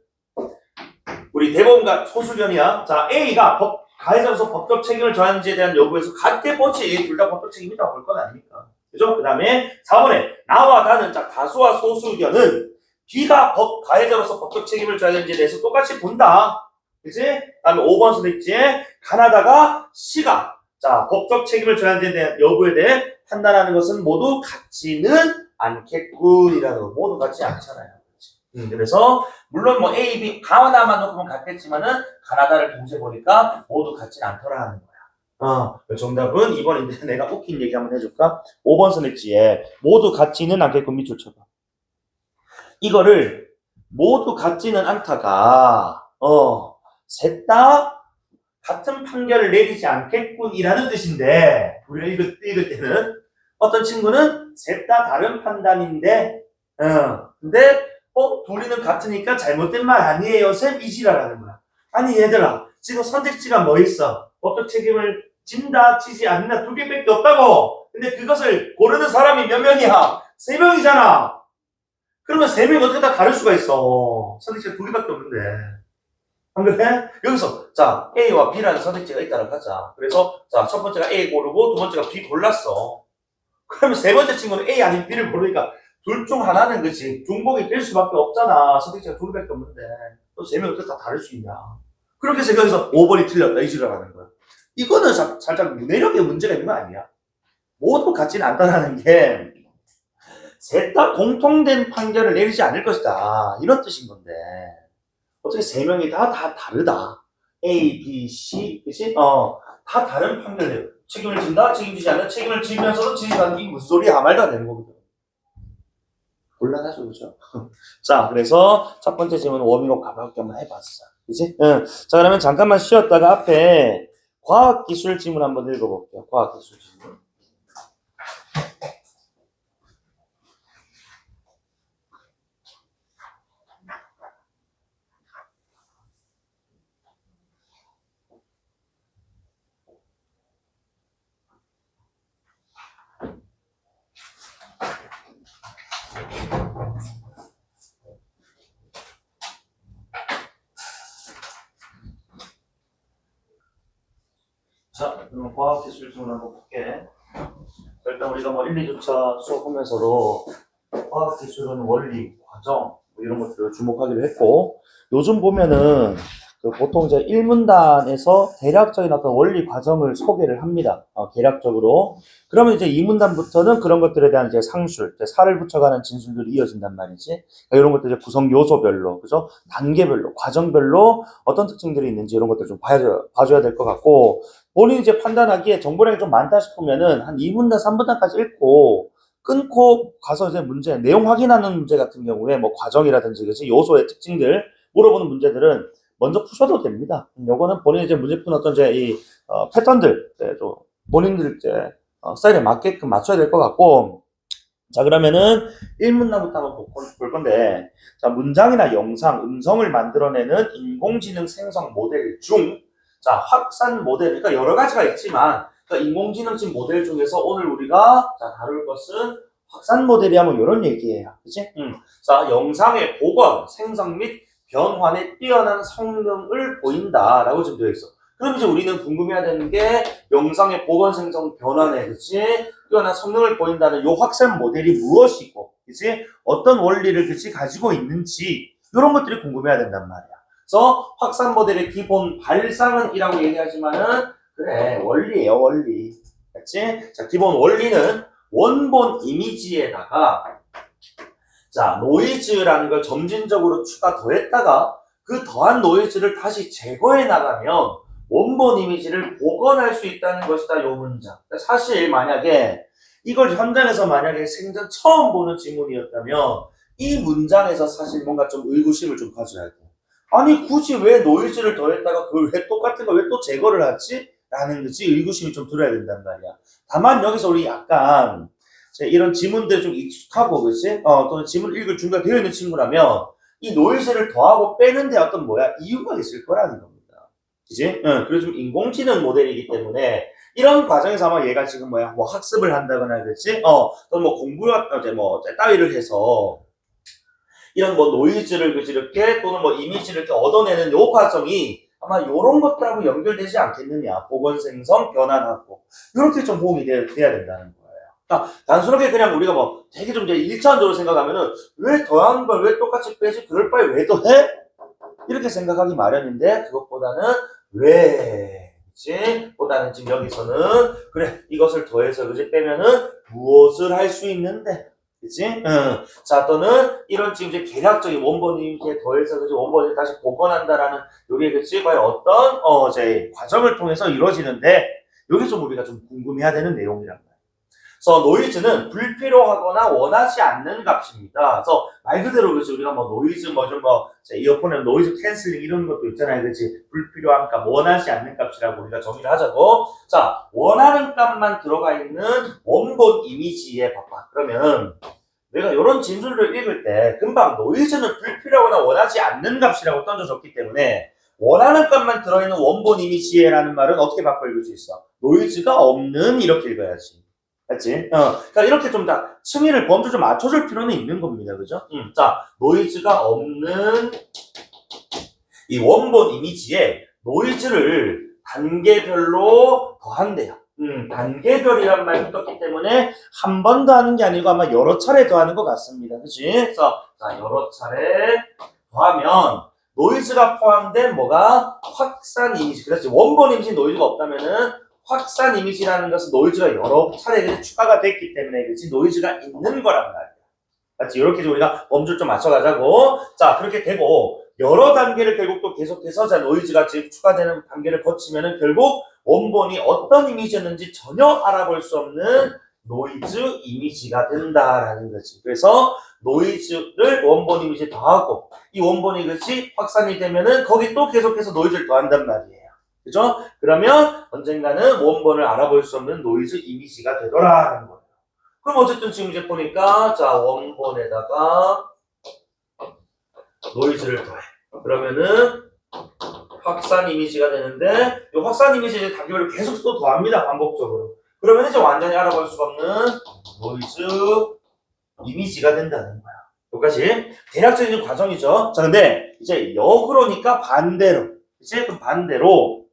우리 대법원과 소수견이야. 자, A가 가해자로서 법적 책임을 져야하는지에 대한 여부에서 같게 뻗지. 둘 다 법적 책임이라고 볼 건 아니니까. 그죠? 그 다음에 4번에 나와 다는, 자, 다수와 소수 의견은 B가 가해자로서 법적 책임을 져야 되는지에 대해서 똑같이 본다. 그치? 그 다음에 5번 선택지에 가나다가 C가, 자, 법적 책임을 져야 되는 여부에 대해 판단하는 것은 모두 같지는 않겠군이라는 거. 모두 같지 않잖아요. 그래서 물론 뭐 A, B, 가나다만 놓고 보면 같겠지만은 가나다를 동시에 보니까 모두 같지는 않더라는 거야. 정답은 2번인데 내가 웃긴 얘기 한번 해줄까? 5번 선택지에 모두 같지는 않겠군 밑줄 쳐봐. 이거를 모두 같지는 않다가 셋 다 같은 판결을 내리지 않겠군이라는 뜻인데 우리가 읽을 때는 어떤 친구는 셋 다 다른 판단인데 근데 둘이는 같으니까 잘못된 말 아니에요 쌤 이지라라는 거야. 아니 얘들아 지금 선택지가 뭐 있어? 법적 책임을 진다, 지지 않는다 두 개밖에 없다고. 근데 그것을 고르는 사람이 몇 명이야? 3명이잖아. 그러면 3명이 어떻게 다 다를 수가 있어? 선택지가 2개밖에 없는데. 안 그래? 여기서 자 A와 B라는 선택지가 있다고 하자. 그래서 자 첫 번째가 A 고르고 두 번째가 B 골랐어. 그러면 세 번째 친구는 A 아닌 B를 고르니까 둘 중 하나는 그치 중복이 될 수밖에 없잖아. 선택지가 2개밖에 없는데 또 3명이 어떻게 다 다를 수 있냐. 그렇게 생각해서 5번이 틀렸다 이 지랄하는 거야. 이거는 살짝 문해력의 문제가 있는 거 아니야? 모두 같지는 않다라는 게 셋 다 공통된 판결을 내리지 않을 것이다 이런 뜻인 건데 어떻게 3명이 다 다르다. A, B, C, 그치? 다 다른 판결을 책임을 진다, 책임지지 않는다, 책임을 지면서도 지지 않는 게 무슨 소리야? 말도 안 되는 거거든. 곤란하죠, 그죠? 자, 그래서 첫 번째 질문 워밍업 가볍게 한번 해봤어. 그치? 응. 자, 그러면 잠깐만 쉬었다가 앞에 과학기술 질문 한번 읽어볼게요. 과학기술 질문. 자, 그럼 과학기술 질문 한번 볼게. 일단 우리가 뭐 1, 2주차 수업하면서도 과학기술은 원리, 과정 뭐 이런 것들을 주목하기로 했고 요즘 보면은 그 보통 이제 1문단에서 대략적인 어떤 원리 과정을 소개를 합니다. 대략적으로. 그러면 이제 2문단부터는 그런 것들에 대한 이제 상술, 이제 살을 붙여가는 진술들이 이어진단 말이지. 그러니까 이런 것들 이제 구성 요소별로, 그죠? 단계별로, 과정별로 어떤 특징들이 있는지 이런 것들 좀 봐줘야 될 것 같고, 본인이 이제 판단하기에 정보량이 좀 많다 싶으면은 한 2문단, 3문단까지 읽고, 끊고 가서 이제 문제, 내용 확인하는 문제 같은 경우에 뭐 과정이라든지, 그치? 요소의 특징들, 물어보는 문제들은 먼저 푸셔도 됩니다. 요거는 본인이 이제 문제 푸는 어떤 이제 패턴들, 좀 본인들 이제 스타일에 맞게끔 맞춰야 될 것 같고, 자, 그러면은 1문단부터 한번 볼 건데, 자, 문장이나 영상, 음성을 만들어내는 인공지능 생성 모델 중, 자, 확산 모델, 그러니까 여러 가지가 있지만, 그러니까 인공지능식 모델 중에서 오늘 우리가 자, 다룰 것은 확산 모델이 하면 이런 얘기예요. 그치? 자, 영상의 복원, 생성 및 변환에 뛰어난 성능을 보인다라고 지금 되어 있어. 그럼 이제 우리는 궁금해야 되는 게 영상의 복원, 생성, 변환에 그치? 뛰어난 성능을 보인다는 요 확산 모델이 무엇이고, 그치? 어떤 원리를 그치? 가지고 있는지 이런 것들이 궁금해야 된단 말이야. 그래서 확산 모델의 기본 발상은 이라고 얘기하지만은 그래 원리예요 원리. 그치? 자 기본 원리는 원본 이미지에다가 자 노이즈라는 걸 점진적으로 추가 더했다가 그 더한 노이즈를 다시 제거해 나가면 원본 이미지를 복원할 수 있다는 것이다 요 문장. 사실 만약에 이걸 현장에서 만약에 생전 처음 보는 지문이었다면 이 문장에서 사실 뭔가 좀 의구심을 좀 가져야 돼. 아니 굳이 왜 노이즈를 더했다가 그걸 왜 똑같은 걸 왜 또 제거를 하지? 라는 거지 의구심이 좀 들어야 된단 말이야. 다만 여기서 우리 약간 이런 지문들 좀 익숙하고 그치? 또는 지문 읽을 준비가 되어 있는 친구라면 이 노이즈를 더하고 빼는데 어떤 뭐야 이유가 있을 거라는 겁니다. 그치? 그래서 좀 인공지능 모델이기 때문에 이런 과정에서 아마 얘가 지금 뭐야 뭐 학습을 한다거나 그렇지? 또는 뭐 공부를 이제 뭐 따위를 해서 이런 뭐 노이즈를 그치 이렇게 또는 뭐 이미지를 이렇게 얻어내는 요 과정이 아마 요런 것들하고 연결되지 않겠느냐. 복원 생성 변환하고 이렇게 좀 호응이 돼야 된다는 거예요. 그러니까 단순하게 그냥 우리가 뭐 되게 좀 이제 1차원적으로 생각하면은 왜 더한 걸 왜 똑같이 빼지? 그럴 바에 왜 더해? 이렇게 생각하기 마련인데 그것보다는 왜 그치? 보다는 지금 여기서는 그래 이것을 더해서 그치 빼면은 무엇을 할 수 있는데 그치? 자, 또는 이런 지금 이제 계략적인 원본 이미지에 더해서 그치? 원본을 다시 복원한다라는 요게 그치? 과연 어떤 이제 과정을 통해서 이루어지는데 요게 좀 우리가 좀 궁금해야 되는 내용이란 말이에요. 그래서 노이즈는 불필요하거나 원하지 않는 값입니다. 그래서 말 그대로 그치? 우리가 뭐 노이즈 이어폰에 노이즈 캔슬링 이런 것도 있잖아요. 그치? 불필요한 값, 원하지 않는 값이라고 우리가 정의를 하자고. 자, 원하는 값만 들어가 있는 원본 이미지에 봐봐. 그러면 내가 이런 진술을 읽을 때 금방 노이즈는 불필요하거나 원하지 않는 값이라고 던져줬기 때문에 원하는 값만 들어있는 원본 이미지에라는 말은 어떻게 바꿔 읽을 수 있어? 노이즈가 없는 이렇게 읽어야지. 맞지? 그러니까 이렇게 좀 다 층위를 범주 좀 맞춰줄 필요는 있는 겁니다. 그죠? 자, 노이즈가 없는 이 원본 이미지에 노이즈를 단계별로 더한대요. 단계별이란 말이 떴기 때문에 한 번 더 하는 게 아니고 아마 여러 차례 더하는 것 같습니다. 그치? 그래서, 자, 여러 차례 더하면 노이즈가 포함된 뭐가? 확산 이미지. 그렇지. 원본 이미지 노이즈가 없다면은 확산 이미지라는 것은 노이즈가 여러 차례 추가가 됐기 때문에 그렇지 노이즈가 있는 거란 말이야. 맞지? 이렇게 우리가 범주를 좀 맞춰가자고. 자, 그렇게 되고 여러 단계를 결국 또 계속해서 자 노이즈가 지금 추가되는 단계를 거치면은 결국 원본이 어떤 이미지였는지 전혀 알아볼 수 없는 노이즈 이미지가 된다라는 거지. 그래서 노이즈를 원본 이미지에 더하고 이 원본이 그렇지 확산이 되면은 거기 또 계속해서 노이즈를 더한단 말이에요. 그죠? 그러면 언젠가는 원본을 알아볼 수 없는 노이즈 이미지가 되더라는 거예요. 그럼 어쨌든 지금 이제 보니까 자 원본에다가 노이즈를 더해. 그러면은 확산 이미지가 되는데 이 확산 이미지 이제 단계별로 계속 또 더합니다. 반복적으로. 그러면 이제 완전히 알아볼 수가 없는 노이즈 이미지가 된다는 거야. 여기까지 대략적인 과정이죠. 자, 근데 이제 역으로니까 반대로. 이제 그럼 반대로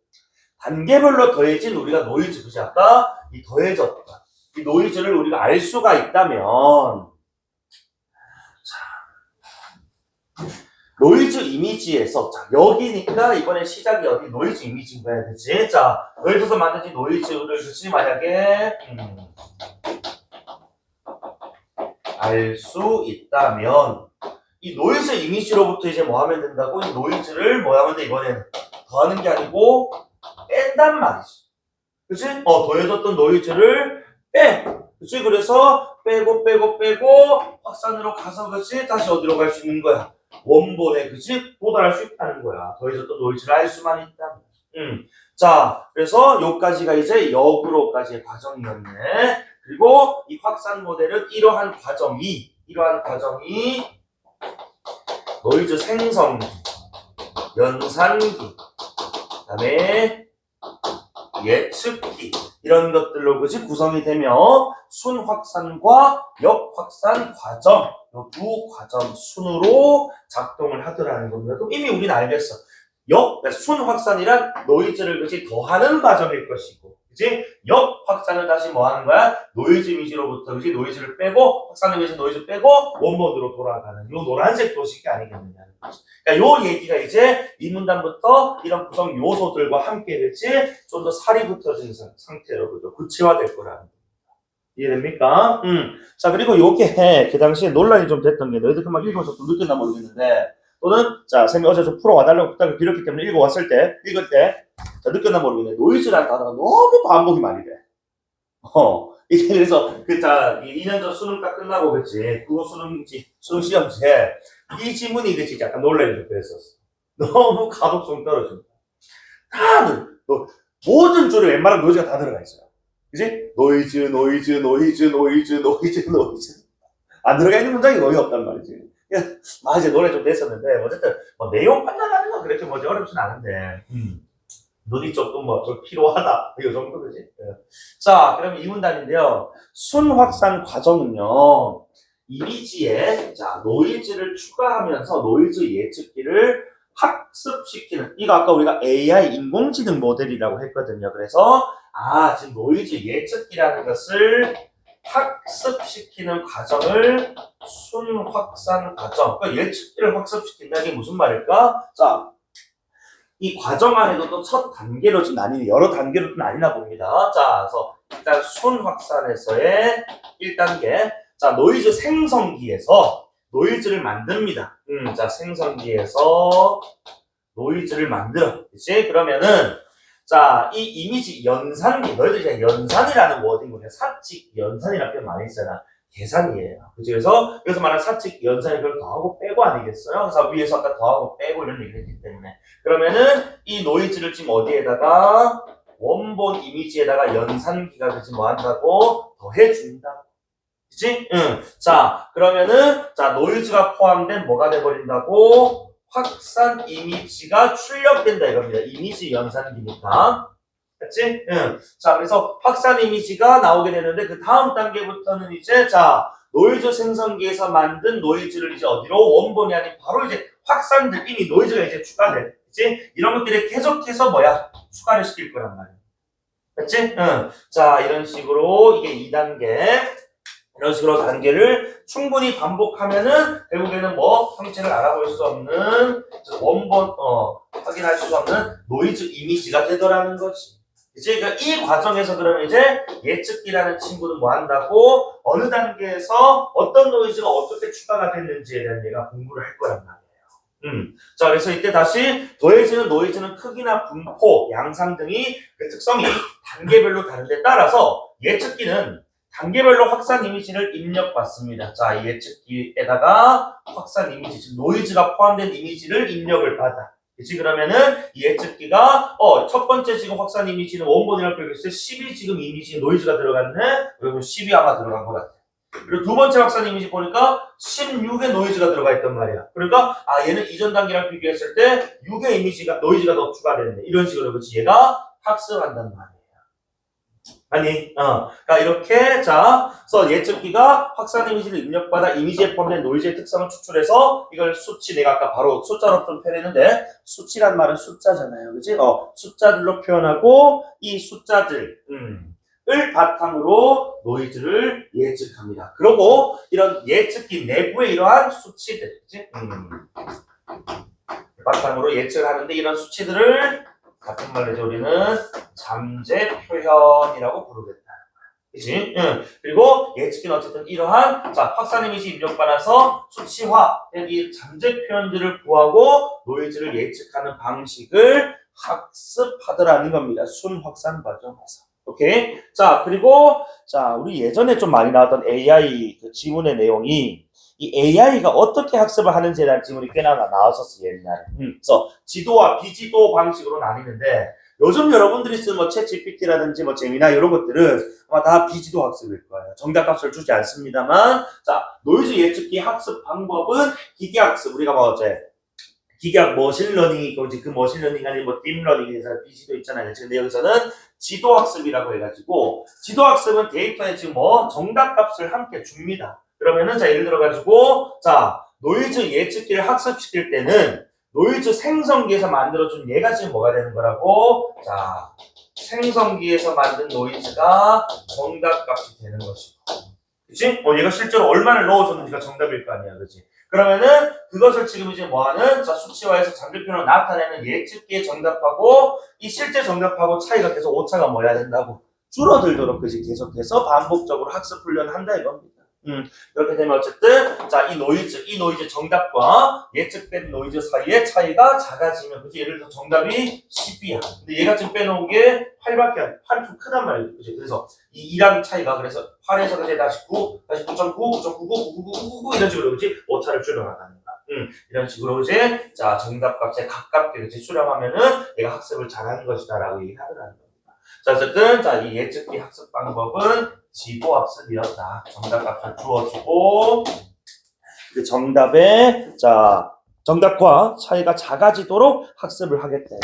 단계별로 더해진 우리가 노이즈, 그지? 아까 이 더해졌다. 이 노이즈를 우리가 알 수가 있다면, 자, 노이즈 이미지에서, 자, 여기니까 이번에 시작이 어디 노이즈 이미지인 거야, 그치? 자, 예를 들어서 만약에 노이즈를, 그치? 만약에, 알 수 있다면, 이 노이즈 이미지로부터 이제 뭐 하면 된다고? 이 노이즈를 뭐 하면 돼, 이번에는? 더하는 게 아니고, 뺀단 말이지. 그치? 더해졌던 노이즈를 빼. 그치? 그래서 빼고 확산으로 가서 그치? 다시 어디로 갈 수 있는 거야? 원본에 그치? 도달할 수 있다는 거야. 더해졌던 노이즈를 알 수만 있다면. 자, 그래서 요까지가 이제 역으로까지의 과정이었네. 그리고 이 확산 모델은 이러한 과정이 노이즈 생성기, 연산기, 그다음에 예측기 이런 것들로 그지 구성이 되며 순확산과 역확산 과정 이 두 과정 순으로 작동을 하더라는 겁니다. 그럼 이미 우리는 알겠어. 순확산이란 노이즈를 그지 더하는 과정일 것이고, 그지 역확산은 다시 뭐 하는 거야? 노이즈 이미지로부터 그지 노이즈를 빼고 확산을 위해서 노이즈 빼고 원본으로 돌아가는 요 노란색 도식이 아니겠느냐는 거지. 그러니까 요 얘기가 이제 이 문단부터 이런 구성 요소들과 함께 그지 좀 더 살이 붙어진 상태로 그죠 구체화될 거라는 거. 이해됩니까? 자, 그리고 요게 그 당시에 논란이 좀 됐던 게 너희들 금방 읽어서 좀 늦겠나 모르겠는데 또는 자, 쌤이 어제 좀 풀어와달라고 부탁을 드렸기 때문에 읽을 때 자, 늦겠나 모르겠네. 노이즈라는 단어가 너무 반복이 많이 돼. 이게 그래서 자, 2년 전 수능 딱 끝나고 그랬지. 국어 수능 시험지에 이 지문이 그치 약간 논란이 좀 됐었어. 너무 가독성 떨어진다. 다들 모든 줄에 웬만한 노이즈가 다 들어가 있어요. 그지? 노이즈. 안 들어가 있는 문장이 거의 없단 말이지. 맞아, 노래 좀 됐었는데, 어쨌든, 내용 판단하는 건 그렇게 어렵진 않은데, 눈이 조금 좀 필요하다. 이 정도, 그지? 자, 그럼 이 문단인데요. 순확산 과정은요, 이미지에, 자, 노이즈를 추가하면서 노이즈 예측기를 학습시키는, 이거 아까 우리가 AI 인공지능 모델이라고 했거든요. 그래서, 지금 노이즈 예측기라는 것을 학습시키는 과정을 순확산 과정. 그러니까 예측기를 확습시킨다는 게 무슨 말일까? 자, 이 과정 안에도 또 첫 단계로 좀 여러 단계로 좀 나뉘나 봅니다. 자, 그래서 일단 순확산에서의 1단계. 자, 노이즈 생성기에서 노이즈를 만듭니다. 자, 생성기에서 노이즈를 만들어. 그치? 그러면은, 자, 이 이미지 연산기, 너희들 이제 연산이라는 워딩 보면 사칙 연산이라는 표현 많이 있잖아. 계산이에요. 그치? 그래서 말하는 사칙 연산이 그걸 더하고 빼고 아니겠어요? 그래서 위에서 아까 더하고 빼고 이런 얘기를 했기 때문에. 그러면은 이 노이즈를 지금 어디에다가 원본 이미지에다가 연산기가 지금 뭐 한다고? 더해준다. 그치? 자, 그러면은, 자, 노이즈가 포함된 뭐가 돼버린다고? 확산 이미지가 출력된다 이겁니다. 이미지 연산기니까. 됐지? 응. 자, 그래서 확산 이미지가 나오게 되는데 그 다음 단계부터는 이제 자, 노이즈 생성기에서 만든 노이즈를 이제 어디로 원본이 아닌 바로 이제 확산들 이미 노이즈가 이제 추가돼. 그치? 이런 것들이 계속해서 뭐야? 추가를 시킬 거란 말이야. 됐지? 응. 자, 이런 식으로 이게 2단계. 이런 식으로 단계를 충분히 반복하면은 결국에는 뭐 형체를 알아볼 수 없는 원본 확인할 수 없는 노이즈 이미지가 되더라는 거지. 이제 그러니까 이 과정에서 그러면 이제 예측기라는 친구는 뭐 한다고 어느 단계에서 어떤 노이즈가 어떻게 추가가 됐는지에 대한 얘가 공부를 할 거란 말이에요. 자, 그래서 이때 다시 더해지는 노이즈는 크기나 분포, 양상 등이 그 특성이 단계별로 다른데 따라서 예측기는 단계별로 확산 이미지를 입력받습니다. 자, 이 예측기에다가 확산 이미지, 즉 노이즈가 포함된 이미지를 입력을 받아. 그치? 그러면은 이 예측기가 첫 번째 지금 확산 이미지는 원본이라고 표기했을 때 10이 지금 이미지 노이즈가 들어갔네? 그러면 10이 아마 들어간 것 같아. 그리고 두 번째 확산 이미지 보니까 16의 노이즈가 들어가 있단 말이야. 그러니까 얘는 이전 단계랑 비교했을 때 6의 이미지가 노이즈가 더 추가됐네. 이런 식으로 그렇지. 얘가 학습한단 말이야. 그러니까 이렇게 그래서 예측기가 확산 이미지를 입력받아 이미지에 포함된 노이즈의 특성을 추출해서 이걸 수치 내가 아까 바로 숫자로 좀 표현했는데 수치란 말은 숫자잖아요, 그렇지? 숫자들로 표현하고 이 숫자들 을 바탕으로 노이즈를 예측합니다. 그리고 이런 예측기 내부의 이러한 수치들, 그렇지? 바탕으로 예측을 하는데 이런 수치들을 같은 말로 이제 우리는 잠재 표현이라고 부르겠다. 그치? 그리고 예측기는 어쨌든 이러한 확산 이미지 입력받아서 수치화된 이 잠재 표현들을 구하고 노이즈를 예측하는 방식을 학습하더라는 겁니다. 순 확산 과정에서. 오케이? 그리고 우리 예전에 좀 많이 나왔던 AI 그 지문의 내용이 이 AI가 어떻게 학습을 하는지에 대한 지문이 꽤나 나왔었어, 옛날에. 그래서 지도와 비지도 방식으로 나뉘는데 요즘 여러분들이 쓰는 뭐 챗GPT라든지 뭐 제미나 이런 것들은 아마 다 비지도 학습일 거예요. 정답값을 주지 않습니다만 노이즈 예측기 학습 방법은 기계학습. 우리가 뭐 기계학 머신러닝이 있고 그 머신러닝 아닌 뭐 딥러닝에서 비지도 있잖아요. 근데 여기서는 지도학습이라고 해가지고 지도학습은 데이터에 지금 뭐 정답값을 함께 줍니다. 그러면은 예를 들어가지고 노이즈 예측기를 학습시킬 때는 노이즈 생성기에서 만들어준 얘가 지금 뭐가 되는 거라고? 생성기에서 만든 노이즈가 정답값이 되는 것이고, 그치? 얘가 실제로 얼마를 넣어줬는지가 정답일 거 아니야, 그치? 그러면은 그것을 지금 이제 뭐하는 수치화해서 잠재표로 나타내는 예측기의 정답하고 이 실제 정답하고 차이가 계속 오차가 뭐야 된다고 줄어들도록 그지 계속해서 반복적으로 학습 훈련을 한다 이겁니다. 이렇게 되면 어쨌든 이 노이즈 정답과 예측된 노이즈 사이의 차이가 작아지면 그치 예를 들어 정답이 10이야. 근데 얘가 지금 빼놓은 게 8밖에 안 돼. 8이 좀 크단 말이야. 그치? 그래서 이 2랑 차이가 그래서 8에서 이제 다시 9, 다시 9.9, 9.99, 999 이런 식으로 그치 오차를 줄여나가는 거야. 이런 식으로 이제 정답값에 가깝게 그치 수렴하면은 얘가 학습을 잘하는 것이다라고 얘기하더라는 겁니다. 어쨌든 이 예측기 학습 방법은 지도 학습이었다. 정답값을 주어주고 그 정답의 정답과 차이가 작아지도록 학습을 하겠다.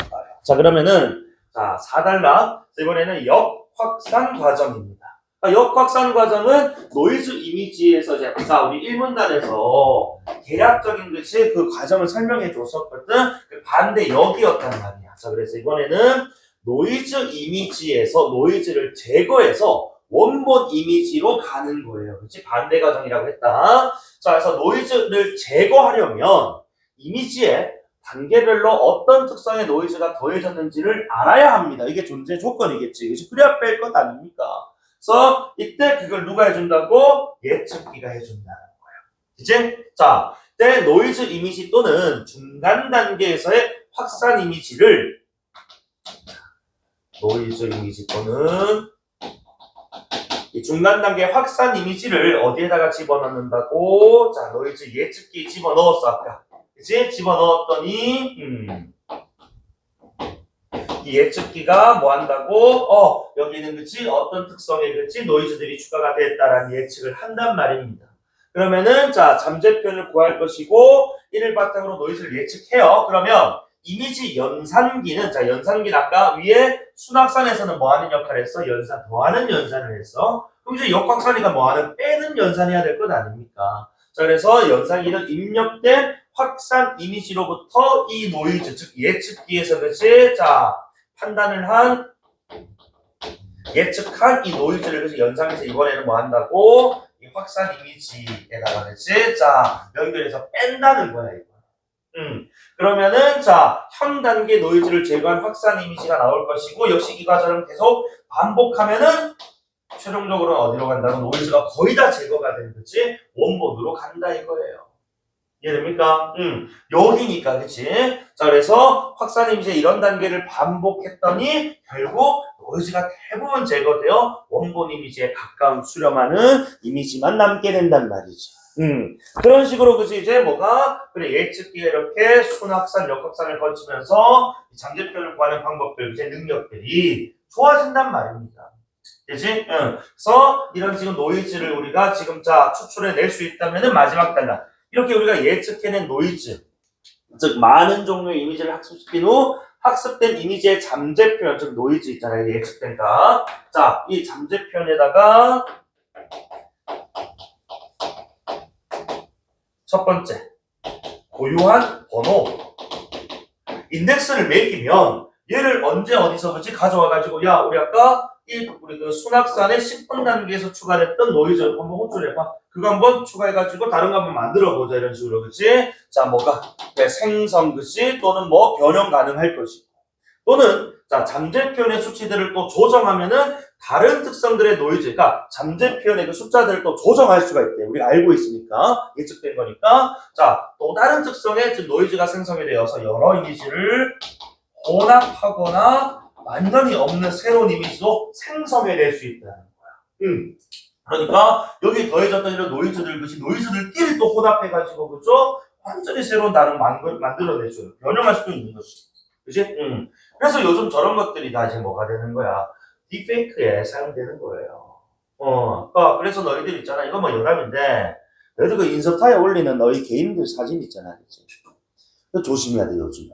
그러면은 4단락 이번에는 역확산 과정입니다. 역확산 과정은 노이즈 이미지에서 우리 1문단에서 대략적인 것이 그 과정을 설명해 줬었거든. 그 반대 역이었단 말이야. 그래서 이번에는 노이즈 이미지에서 노이즈를 제거해서 원본 이미지로 가는 거예요. 그렇지? 반대 과정이라고 했다. 그래서 노이즈를 제거하려면 이미지에 단계별로 어떤 특성의 노이즈가 더해졌는지를 알아야 합니다. 이게 존재 조건이겠지. 그렇지? 그래야 뺄 것 아닙니까? 그래서 이때 그걸 누가 해준다고? 예측기가 해준다는 거예요. 그치? 이때 노이즈 이미지 또는 중간 단계에서의 확산 이미지를 노이즈 이미지 또는 이 중간 단계 확산 이미지를 어디에다가 집어넣는다고? 노이즈 예측기 집어넣었어, 아까. 그치? 집어넣었더니, 이 예측기가 뭐 한다고? 여기는 그치? 어떤 특성의 그치? 노이즈들이 추가가 됐다라는 예측을 한단 말입니다. 그러면은, 잠재표현을 구할 것이고, 이를 바탕으로 노이즈를 예측해요. 그러면, 이미지 연산기는, 자, 연산기는 아까 위에 순학산에서는 뭐 하는 역할을 했어? 연산, 더하는 연산을 했어. 그럼 이제 역학산이가 뭐 하는, 빼는 연산해야 될 것 아닙니까? 자, 그래서 연산기는 입력된 확산 이미지로부터 이 노이즈, 즉 예측기에서 그치? 자, 판단을 한, 예측한 이 노이즈를 그치? 연산에서 이번에는 뭐 한다고? 이 확산 이미지에다가 그치? 자, 연결해서 뺀다는 거야, 이거. 그러면은 자, 현 단계 노이즈를 제거한 확산 이미지가 나올 것이고, 역시 이 과정을 계속 반복하면은 최종적으로는 어디로 간다고? 노이즈가 거의 다 제거가 되는 거지 원본으로 간다 이거예요. 이해됩니까? 여기니까 그치? 자, 그래서 확산 이미지의 이런 단계를 반복했더니 결국 노이즈가 대부분 제거되어 원본 이미지에 가까운 수렴하는 이미지만 남게 된단 말이죠. 그런 식으로 그치 이제 뭐가 그래 예측기가 이렇게 순확산, 역확산을 거치면서 잠재표를 구하는 방법들, 이제 능력들이 좋아진단 말입니다. 그치? 그래서 이런 지금 노이즈를 우리가 지금 자 추출해낼 수 있다면은 마지막 단락 이렇게 우리가 예측해낸 노이즈, 즉 많은 종류의 이미지를 학습시킨 후 학습된 이미지의 잠재 표현, 즉 노이즈 있잖아요. 예측된다. 자, 이 잠재 표현에다가 첫 번째, 고유한 번호. 인덱스를 매기면 얘를 언제 어디서 그치 가져와가지고 야 우리 아까 우리 그 순학산의 10분 단계에서 추가됐던 노이즈 한번 호출해봐. 그거 한번 추가해가지고 다른 거 한번 만들어보자 이런 식으로 그치? 자 뭐가 네, 생성 그치? 또는 뭐 변형 가능할 것이고 또는 자 잠재 표현의 수치들을 또 조정하면은 다른 특성들의 노이즈, 그러니까 잠재 표현의 그 숫자들을 또 조정할 수가 있대. 우리가 알고 있으니까 예측된 거니까. 자 또 다른 특성의 즉 노이즈가 생성이 되어서 여러 이미지를 혼합하거나 완전히 없는 새로운 이미지도 생성해낼 수 있다는 거야. 그러니까 여기 더해졌던 이런 노이즈들, 그치? 노이즈들끼리 또 혼합해가지고, 그죠? 완전히 새로운 다른 만들어낼 수 있는, 변형할 수도 있는 것이. 그치? 그래서 요즘 저런 것들이 다 이제 뭐가 되는 거야? 딥페이크에 사용되는 거예요. 그래서 너희들 있잖아. 이거 뭐 여담인데, 너희들 그 인스타에 올리는 너희 개인들 사진 있잖아. 그치? 그거 조심해야 돼, 요즘에.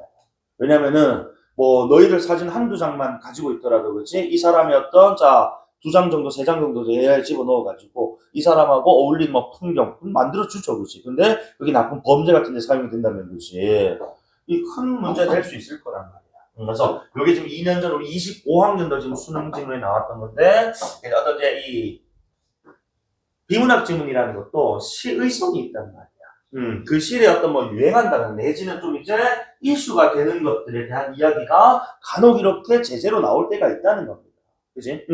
왜냐면은, 뭐 너희들 사진 한두 장만 가지고 있더라도 그렇지 이 사람이 어떤 자 2장 정도 3장 정도 AI에 집어넣어 가지고 이 사람하고 어울리는 뭐 풍경 만들어 주죠 그렇지 근데 그게 나쁜 범죄 같은 데 사용이 된다면 그렇지 이 큰 문제가 될 수 있을 거란 말이야. 그래서 여기 지금 2년 전 우리 25학년도 지금 수능 지문에 나왔던 건데 어떤 이제 이 비문학 지문이라는 것도 시의성이 있단 말이야. 그 시에 어떤 뭐 유행한다는 내지는 좀 이제 이슈가 되는 것들에 대한 이야기가 간혹 이렇게 제재로 나올 때가 있다는 겁니다. 그지?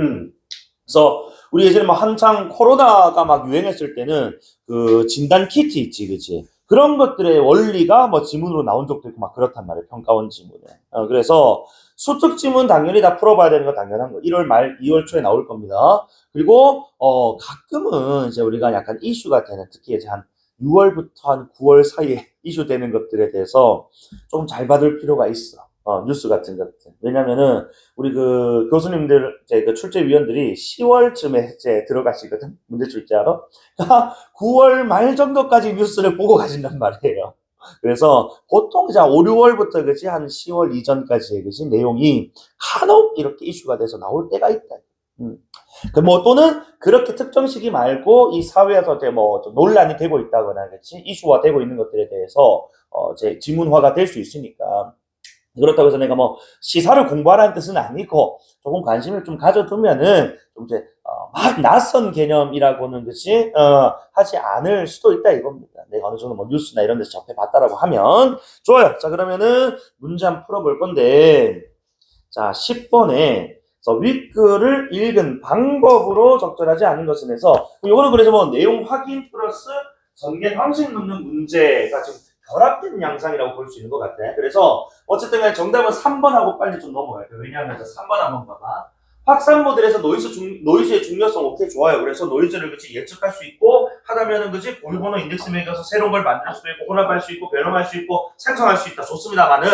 그래서 우리 예전에 막 한창 코로나가 막 유행했을 때는 그 진단 키트 있지, 그지? 그런 것들의 원리가 뭐 지문으로 나온 적도 있고 막 그렇단 말이에요. 평가원 지문에. 그래서 수특 지문 당연히 다 풀어봐야 되는 거 당연한 거. 1월 말, 2월 초에 나올 겁니다. 그리고 가끔은 이제 우리가 약간 이슈가 되는 특히 이제 한 6월부터 한 9월 사이에 이슈되는 것들에 대해서 좀 잘 받을 필요가 있어. 뉴스 같은 것들. 왜냐면은, 우리 그 교수님들, 이제 그 출제위원들이 10월쯤에 이제 들어가시거든? 문제 출제 하러. 9월 말 정도까지 뉴스를 보고 가신단 말이에요. 그래서 보통 이제 5, 6월부터 그지 한 10월 이전까지의 그지 내용이 간혹 이렇게 이슈가 돼서 나올 때가 있다. 뭐 또는 그렇게 특정 시기 말고 이 사회에서 이제 뭐 좀 논란이 되고 있다거나 그렇지 이슈화 되고 있는 것들에 대해서 이제 지문화가 될 수 있으니까 그렇다고 해서 내가 뭐 시사를 공부하라는 뜻은 아니고 조금 관심을 좀 가져두면은 좀 이제 막 낯선 개념이라고는 그렇지 하지 않을 수도 있다 이겁니다. 내가 어느 정도 뭐 뉴스나 이런 데서 접해봤다라고 하면 좋아요. 자 그러면은 문제 한번 풀어볼 건데 자 10번에 윗글을 읽은 방법으로 적절하지 않은 것은 해서 이거는 그래서 뭐 내용 확인 플러스 전개 방식 묻는 문제가 지금 결합된 양상이라고 볼 수 있는 것 같아. 그래서 어쨌든 간에 정답은 3번하고 빨리 좀 넘어가야 돼. 왜냐하면 3번 한번 봐봐. 확산 모델에서 노이즈의 중요성 오케이 좋아요. 그래서 노이즈를 그치 예측할 수 있고 하다면은 그치 고유번호 인덱스 매겨서 새로운 걸 만들 수도 있고 혼합할 수 있고 변형할 수 있고 생성할 수 있다. 좋습니다만은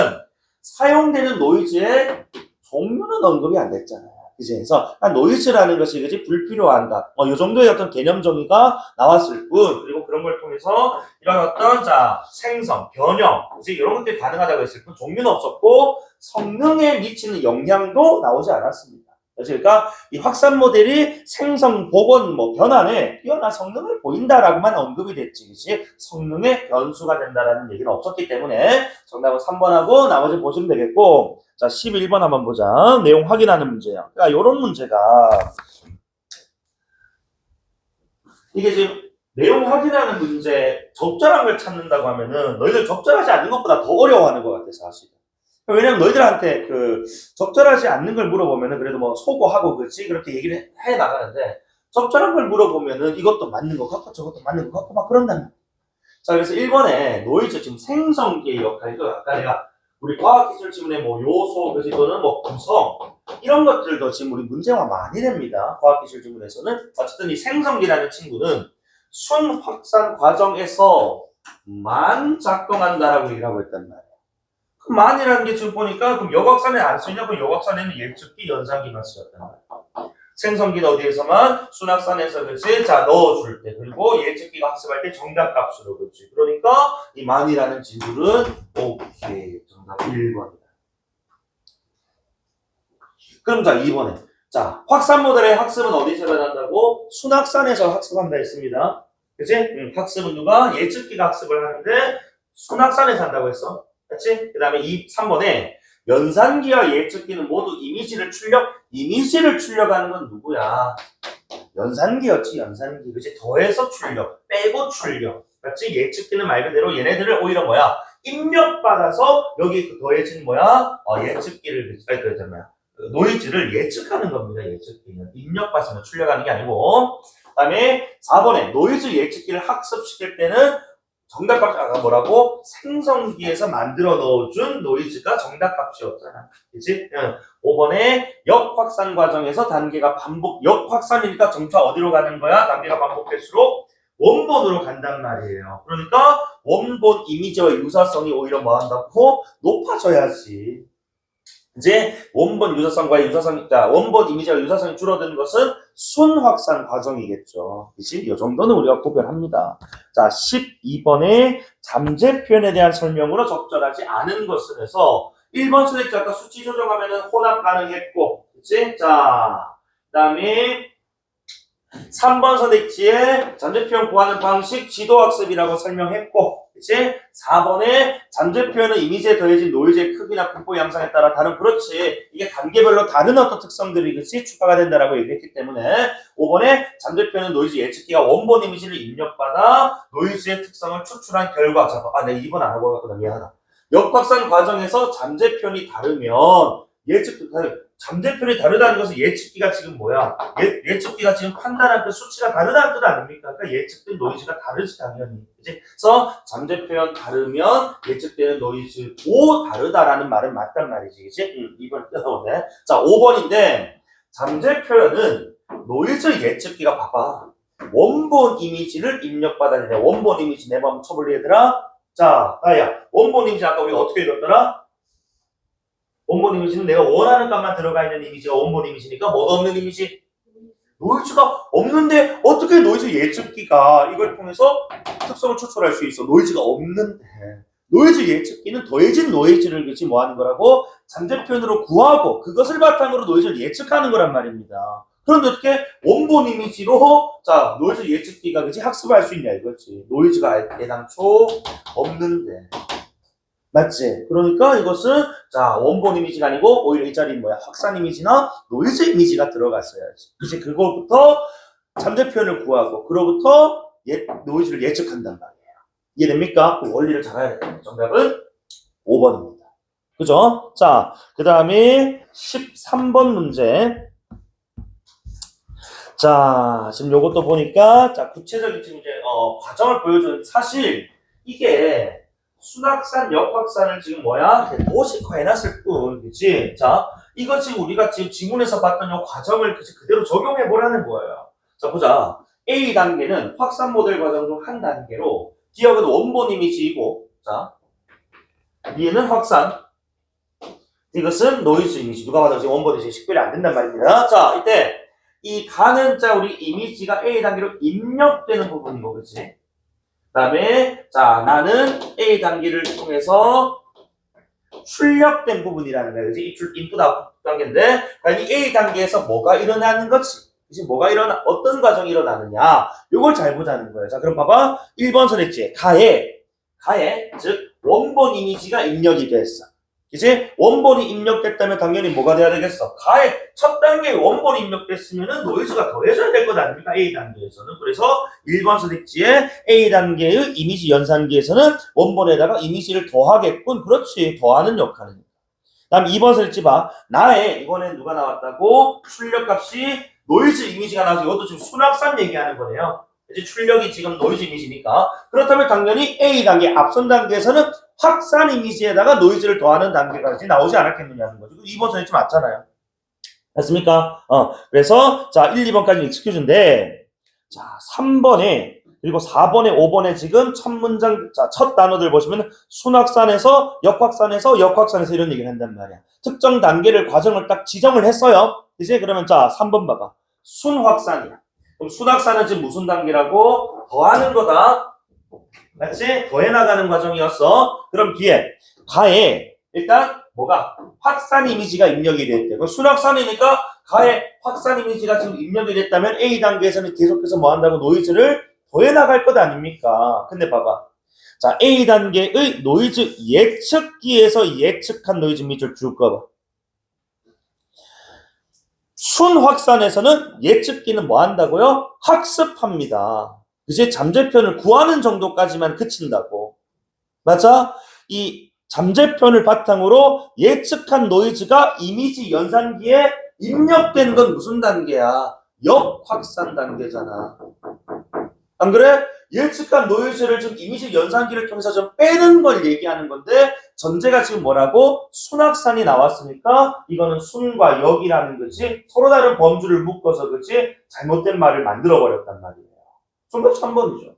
사용되는 노이즈의 종류는 언급이 안 됐잖아요. 그지? 그래서 노이즈라는 것이 그지 불필요한다. 이 정도의 어떤 개념 정의가 나왔을 뿐, 그리고 그런 걸 통해서 이런 어떤 생성, 변형, 그지? 이런 것들이 가능하다고 했을 뿐 종류는 없었고 성능에 미치는 영향도 나오지 않았습니다. 그러니까 이 확산 모델이 생성, 복원, 변환에 뛰어난 성능을 보인다라고만 언급이 됐지, 그치? 성능의 변수가 된다라는 얘기는 없었기 때문에 정답은 3번하고 나머지 보시면 되겠고, 자, 11번 한번 보자. 내용 확인하는 문제야. 그러니까 이런 문제가 이게 지금 내용 확인하는 문제, 적절한 걸 찾는다고 하면은 너희들 적절하지 않는 것보다 더 어려워하는 것 같아, 사실. 왜냐면 너희들한테 적절하지 않는 걸 물어보면은 그래도 소고하고 그렇지 그렇게 얘기를 해 나가는데, 적절한 걸 물어보면은 이것도 맞는 것 같고 저것도 맞는 것 같고 막 그런다는 거야. 자, 그래서 1번에 노이즈 지금 생성기의 역할, 이거 아까 내가 우리 과학기술 지문에 요소, 그지 또는 구성 이런 것들도 지금 우리 문제화 많이 됩니다. 과학기술 지문에서는 어쨌든 이 생성기라는 친구는 순 확산 과정에서만 작동한다라고 얘기를 하고 있단 말이야. 만이라는 게 지금 보니까 그럼 여곽산에 안 쓰냐? 그럼 여곽산에는 예측기, 연산기만 쓰였단 말이야. 생성기는 어디에서만? 순확산에서 그렇지? 자, 넣어줄 때. 그리고 예측기가 학습할 때 정답값으로 그렇지. 그러니까 이 만이라는 진술은 오케이. 정답 1번이다. 그럼 자, 2번에. 자, 확산 모델의 학습은 어디서 일어난다고? 순확산에서 학습한다 했습니다. 그치? 학습은 누가? 예측기가 학습을 하는데 순확산에서 한다고 했어. 그렇지? 그 다음에 3번에 연산기와 예측기는 모두 이미지를 출력하는 건 누구야? 연산기였지, 연산기. 그치? 더해서 출력, 빼고 출력. 그렇지? 예측기는 말 그대로 얘네들을 오히려 입력받아서 여기 더해진 예측기를, 노이즈를 예측하는 겁니다, 예측기는. 입력받으면 출력하는 게 아니고. 그 다음에 4번에 노이즈 예측기를 학습시킬 때는 정답값이 아까 뭐라고? 생성기에서 만들어 넣어준 노이즈가 정답값이었잖아. 그치? 5번에 역확산 과정에서 단계가 역확산이니까 점차 어디로 가는 거야? 단계가 반복될수록 원본으로 간단 말이에요. 그러니까 원본 이미지와 유사성이 오히려 한다고? 높아져야지. 이제 원본 이미지와 유사성이 줄어드는 것은 순확산 과정이겠죠. 그치? 이 정도는 우리가 구별합니다. 자, 12번에 잠재 표현에 대한 설명으로 적절하지 않은 것을 해서 1번 선택지 아까 수치 조정하면은 혼합 가능했고, 그치? 자, 그 다음에 3번 선택지에 잠재 표현 구하는 방식 지도학습이라고 설명했고, 그치? 4번에 잠재 표현은 이미지에 더해진 노이즈의 크기나 분포 양상에 따라 다른, 그렇지. 이게 단계별로 다른 어떤 특성들이, 그치? 추가가 된다라고 얘기했기 때문에 5번에 잠재 표현은 노이즈 예측기가 원본 이미지를 입력받아 노이즈의 특성을 추출한 결과. 내가 2번 안 하고 갔거든. 미안하다. 역확산 과정에서 잠재 표현이 다르면 잠재 표현이 다르다는 것은 예측기가 지금 예측기가 지금 판단한 그 수치가 다르다는 뜻 아닙니까? 그러니까 예측된 노이즈가 다르지, 당연히. 그치? 그래서 잠재 표현 다르면 예측되는 노이즈도 다르다라는 말은 맞단 말이지. 그치? 2번 뜯어오네. 자, 5번인데, 잠재 표현은 노이즈 예측기가 봐봐. 원본 이미지를 입력받아야 돼. 원본 이미지 내가 한번 쳐볼래, 얘들아? 자, 나야. 원본 이미지 아까 우리가 어떻게 읽었더라? 원본 이미지는 내가 원하는 값만 들어가 있는 이미지가 원본 이미지니까 뭐가 없는 이미지? 노이즈가 없는데 어떻게 노이즈 예측기가 이걸 통해서 특성을 추출할 수 있어? 노이즈가 없는데. 노이즈 예측기는 더해진 노이즈를 그치 하는 거라고? 잠재 표현으로 구하고 그것을 바탕으로 노이즈를 예측하는 거란 말입니다. 그런데 어떻게 원본 이미지로 노이즈 예측기가 그치 학습할 수 있냐 이거지. 노이즈가 애당초 없는데. 맞지? 그러니까 이것은 원본 이미지가 아니고 오히려 이 자리는 확산 이미지나 노이즈 이미지가 들어갔어야지. 이제 그거부터 잠재 표현을 구하고 그로부터 노이즈를 예측한단 말이에요. 이해됩니까? 그 원리를 잘 알아야 돼요. 정답은 5번입니다. 그죠? 자, 그 다음에 13번 문제. 자, 지금 요것도 보니까 구체적인 지금 이제 과정을 보여주는, 사실 이게 순확산, 역확산을 지금 도식화해놨을 뿐, 그치? 자, 이거 지금 우리가 지금 지문에서 봤던 요 과정을 그대로 적용해보라는 거예요. 자, 보자. A 단계는 확산 모델 과정 중 한 단계로, 기억은 원본 이미지이고, 자, B는 확산, 이것은 노이즈 이미지. 누가 봐도 지금 원본이 지금 식별이 안 된단 말입니다. 자, 이때 이 가는 자 우리 이미지가 A 단계로 입력되는 부분이고, 그렇지? 그다음에 자 나는 A 단계를 통해서 출력된 부분이라는 거야, 그렇지? 인풋 아웃풋 단계인데, 그러니까 이 A 단계에서 뭐가 일어나는 거지? 지금 어떤 과정이 일어나느냐? 요걸 잘 보자는 거예요. 자, 그럼 봐봐. 1번 선택지. 가에, 즉, 원본 이미지가 입력이 됐어. 그치? 원본이 입력됐다면 당연히 뭐가 돼야 되겠어? 가에 첫 단계에 원본이 입력됐으면은 노이즈가 더해져야 될 것 아닙니까? A 단계에서는. 그래서 1번 선택지에 A 단계의 이미지 연산기에서는 원본에다가 이미지를 더하겠군. 그렇지. 더하는 역할이니까. 다음 2번 선택지 봐. 나의, 이번엔 누가 나왔다고? 출력값이 노이즈 이미지가 나와서 이것도 지금 순확산 얘기하는 거네요. 이제 출력이 지금 노이즈 이미지니까. 그렇다면 당연히 A 단계, 앞선 단계에서는 확산 이미지에다가 노이즈를 더하는 단계까지 나오지 않았겠느냐는 거죠. 2번 선택지 맞잖아요. 맞습니까? 그래서 자 1, 2번까지 익스큐즈인데, 자 3번에 그리고 4번에 5번에 지금 첫 문장, 자, 첫 단어들 보시면 순확산에서 역확산에서 이런 얘기를 한단 말이야. 특정 단계를 과정을 딱 지정을 했어요. 이제 그러면 자 3번 봐봐. 순확산이야. 그럼 순확산은 지금 무슨 단계라고? 더하는 거다. 맞지? 더해 나가는 과정이었어. 그럼 뒤에 가에 일단 뭐가? 확산 이미지가 입력이 됐대. 그럼 순확산이니까 가에 확산 이미지가 지금 입력이 됐다면 A 단계에서는 계속해서 뭐 한다고? 노이즈를 더해 나갈 것 아닙니까? 근데 봐봐. 자, A 단계의 노이즈 예측기에서 예측한 노이즈 이미지를 줄 거봐. 순확산에서는 예측기는 뭐 한다고요? 학습합니다. 이제 잠재편을 구하는 정도까지만 그친다고. 맞아? 이 잠재편을 바탕으로 예측한 노이즈가 이미지 연산기에 입력된 건 무슨 단계야? 역확산 단계잖아. 안 그래? 예측한 노이즈를 지금 이미지 연산기를 통해서 좀 빼는 걸 얘기하는 건데, 전제가 지금 뭐라고? 순확산이 나왔으니까 이거는 순과 역이라는 거지, 서로 다른 범주를 묶어서 그렇지 잘못된 말을 만들어 버렸단 말이에요. 정답 3번이죠.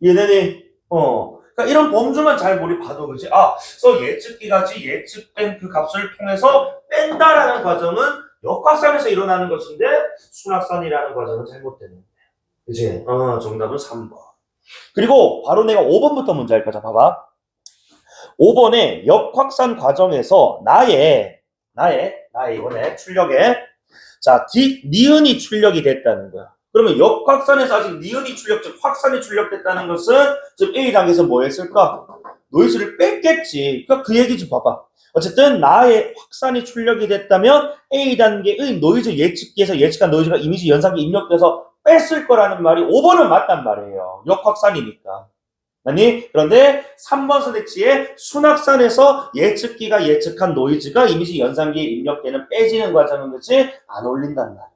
이해되니? 그러니까 이런 범주만 잘 몰입봐도 그렇지. 그래서 예측기까지 예측된 그 값을 통해서 뺀다라는 과정은 역확산에서 일어나는 것인데 순확산이라는 과정은 잘못되는. 그치? 정답은 3번. 그리고 바로 내가 5번부터 문제 할 거자. 봐봐. 5번에 역확산 과정에서 나의 이번에 출력에 자, 니은이 출력이 됐다는 거야. 그러면 역확산에서 아직 니은이 즉 확산이 출력됐다는 것은 지금 A 단계에서 뭐 했을까? 노이즈를 뺐겠지. 그러니까 그 얘기 좀 봐봐. 어쨌든 나의 확산이 출력이 됐다면 A 단계의 노이즈 예측기에서 예측한 노이즈가 이미지 연산기에 입력돼서 뺐을 거라는 말이 5번은 맞단 말이에요. 역확산이니까. 아니, 그런데 3번 선택지에 순확산에서 예측기가 예측한 노이즈가 이미지 연산기에 입력되는 빼지는 과정은 그치? 안 올린단 말이야.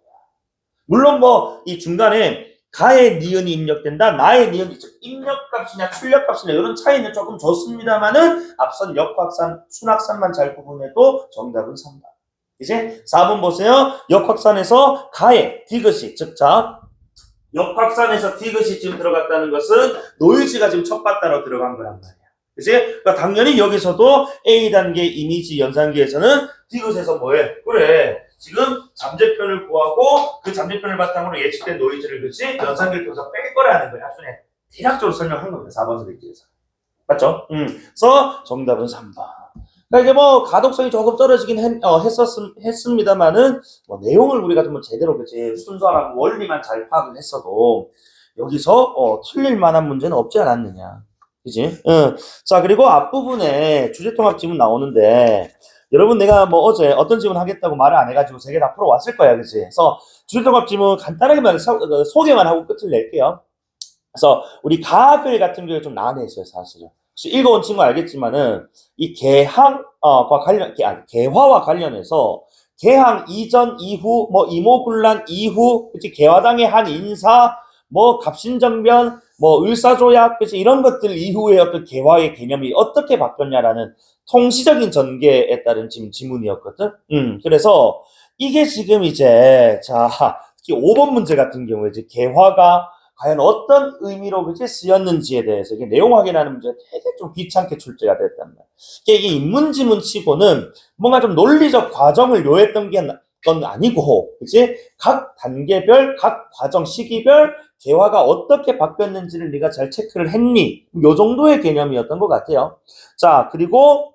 물론 뭐 이 중간에 가의 니은이 입력된다, 나의 니은이 즉 입력값이냐 출력값이냐 이런 차이는 조금 좋습니다만은 앞선 역확산, 순확산만 잘 구분해도 정답은 3번. 이제 4번 보세요. 역확산에서 가의 디귿이 즉 자 역확산에서 디귿이 지금 들어갔다는 것은 노이즈가 지금 첫 바다로 들어간 거란 말이야. 그치? 그러니까 당연히 여기서도 A 단계 이미지 연산기에서는 디귿에서 뭐해? 그래. 지금 잠재편을 구하고 그 잠재편을 바탕으로 예측된 노이즈를 그치? 연산기를 통해서 뺄 거라는 거야. 나중에 대략적으로 설명한 겁니다. 4번 선택지에서. 맞죠? 그래서 정답은 3번. 그러니까 이게 뭐 가독성이 조금 떨어지긴 했습니다만은 뭐 내용을 우리가 좀 제대로 그치 순서랑 원리만 잘 파악을 했어도 여기서 틀릴 만한 문제는 없지 않았느냐, 그지? 자, 그리고 앞부분에 주제통합 지문 나오는데 여러분 내가 뭐 어제 어떤 지문 하겠다고 말을 안 해가지고 3개 다 풀어왔을 거야, 그치? 그래서 주제통합 지문 간단하게만 소개만 하고 끝을 낼게요. 그래서 우리 가글 같은 경우에 좀 난해했어요, 사실은. 혹시 읽어온 친구 알겠지만은 이 개화와 관련해서 개항 이전 이후 뭐 이모군란 이후 그치 개화당의 한 인사 뭐 갑신정변 뭐 을사조약 그치 이런 것들 이후에 어떤 개화의 개념이 어떻게 바뀌었냐라는 통시적인 전개에 따른 지금 지문이었거든. 그래서 이게 지금 이제 자 특히 5번 문제 같은 경우에 이제 개화가 과연 어떤 의미로 그치 쓰였는지에 대해서 이게 내용 확인하는 문제가 되게 좀 귀찮게 출제가 됐단 말이야. 이게 인문지문 치고는 뭔가 좀 논리적 과정을 요했던 건 아니고, 그치? 각 단계별, 각 과정 시기별 개화가 어떻게 바뀌었는지를 네가 잘 체크를 했니? 요 정도의 개념이었던 것 같아요. 자, 그리고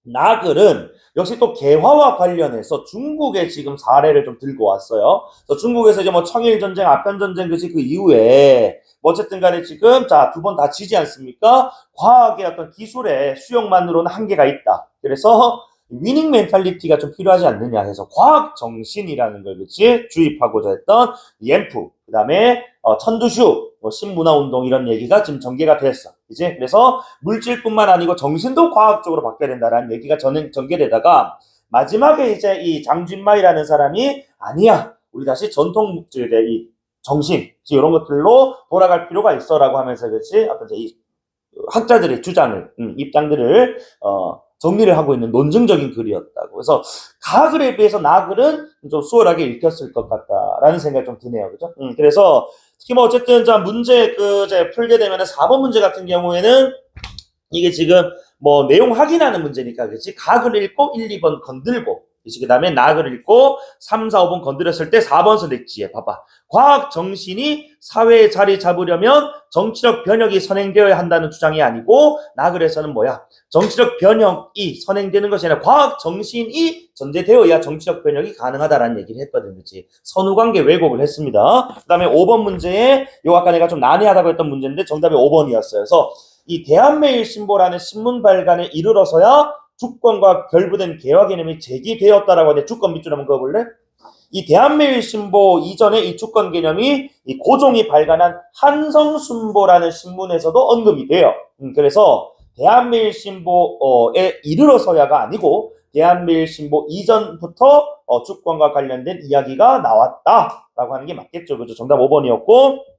나글은 역시 또 개화와 관련해서 중국의 지금 사례를 좀 들고 왔어요. 그래서 중국에서 이제 뭐 청일전쟁, 아편전쟁 그 이후에 뭐 어쨌든 간에 지금 자, 두 번 다 지지 않습니까? 과학의 어떤 기술의 수용만으로는 한계가 있다. 그래서 위닝 멘탈리티가 좀 필요하지 않느냐 해서 과학 정신이라는 걸 그치 주입하고자 했던 옌프, 그 다음에 천두슈, 뭐 신문화 운동 이런 얘기가 지금 전개가 됐어. 이제 그래서 물질뿐만 아니고 정신도 과학적으로 바뀌어야 된다라는 얘기가 전개되다가 마지막에 이제 이 장준마이라는 사람이 아니야, 우리 다시 전통 물질의 이 정신 이런 것들로 돌아갈 필요가 있어라고 하면서 그렇지 어떤 이 학자들의 주장을 입장들을 정리를 하고 있는 논증적인 글이었다고. 그래서 가글에 비해서 나글은 좀 수월하게 읽혔을 것 같다라는 생각이 좀 드네요. 그죠? 그래서 특히 뭐 어쨌든 자 문제 이제 풀게 되면은 4번 문제 같은 경우에는 이게 지금 뭐 내용 확인하는 문제니까 그렇지. 가글 읽고 1, 2번 건들고 그 다음에 나글 읽고 3, 4, 5번 건드렸을 때 4번 선택지에 봐봐. 과학 정신이 사회에 자리 잡으려면 정치적 변혁이 선행되어야 한다는 주장이 아니고 나글에서는 뭐야? 정치적 변혁이 선행되는 것이 아니라 과학 정신이 전제되어야 정치적 변혁이 가능하다라는 얘기를 했거든. 그렇지? 선후관계 왜곡을 했습니다. 그 다음에 5번 문제에 요 아까 내가 좀 난해하다고 했던 문제인데 정답이 5번이었어요. 그래서 이 대한매일신보라는 신문 발간에 이르러서야 주권과 결부된 개화 개념이 제기되었다라고 하는데 주권 밑줄 한번 그어볼래? 이 대한매일신보 이전에 이 주권 개념이 이 고종이 발간한 한성순보라는 신문에서도 언급이 돼요. 그래서 대한매일신보에 이르러서야가 아니고 대한매일신보 이전부터 주권과 관련된 이야기가 나왔다라고 하는 게 맞겠죠. 그죠? 정답 5번이었고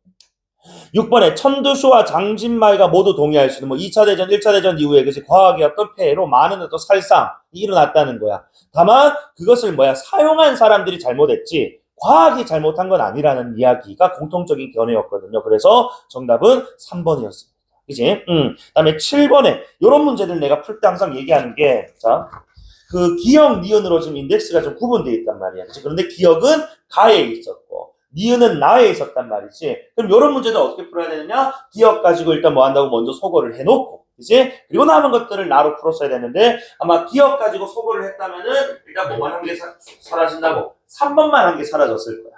6번에 천두수와 장진마이가 모두 동의할 수 있는 뭐 2차 대전, 1차 대전 이후에 그치 과학의 어떤 폐해로 많은 어떤 살상이 일어났다는 거야. 다만 그것을 뭐야 사용한 사람들이 잘못했지 과학이 잘못한 건 아니라는 이야기가 공통적인 견해였거든요. 그래서 정답은 3번이었습니다. 그치? 그다음에 7번에 이런 문제들 내가 풀 때 항상 얘기하는 게 자, 그 기역, 니은으로 지금 인덱스가 좀 구분되어 있단 말이야. 그치? 그런데 기역은 가에 있었고 니은은 나에 있었단 말이지. 그럼 이런 문제는 어떻게 풀어야 되느냐? 기억 가지고 일단 뭐 한다고 먼저 소거를 해놓고, 그치? 그리고 남은 것들을 나로 풀었어야 되는데, 아마 기억 가지고 소거를 했다면은, 일단 뭐만 한 개 사라진다고, 3번만 한 개 사라졌을 거야.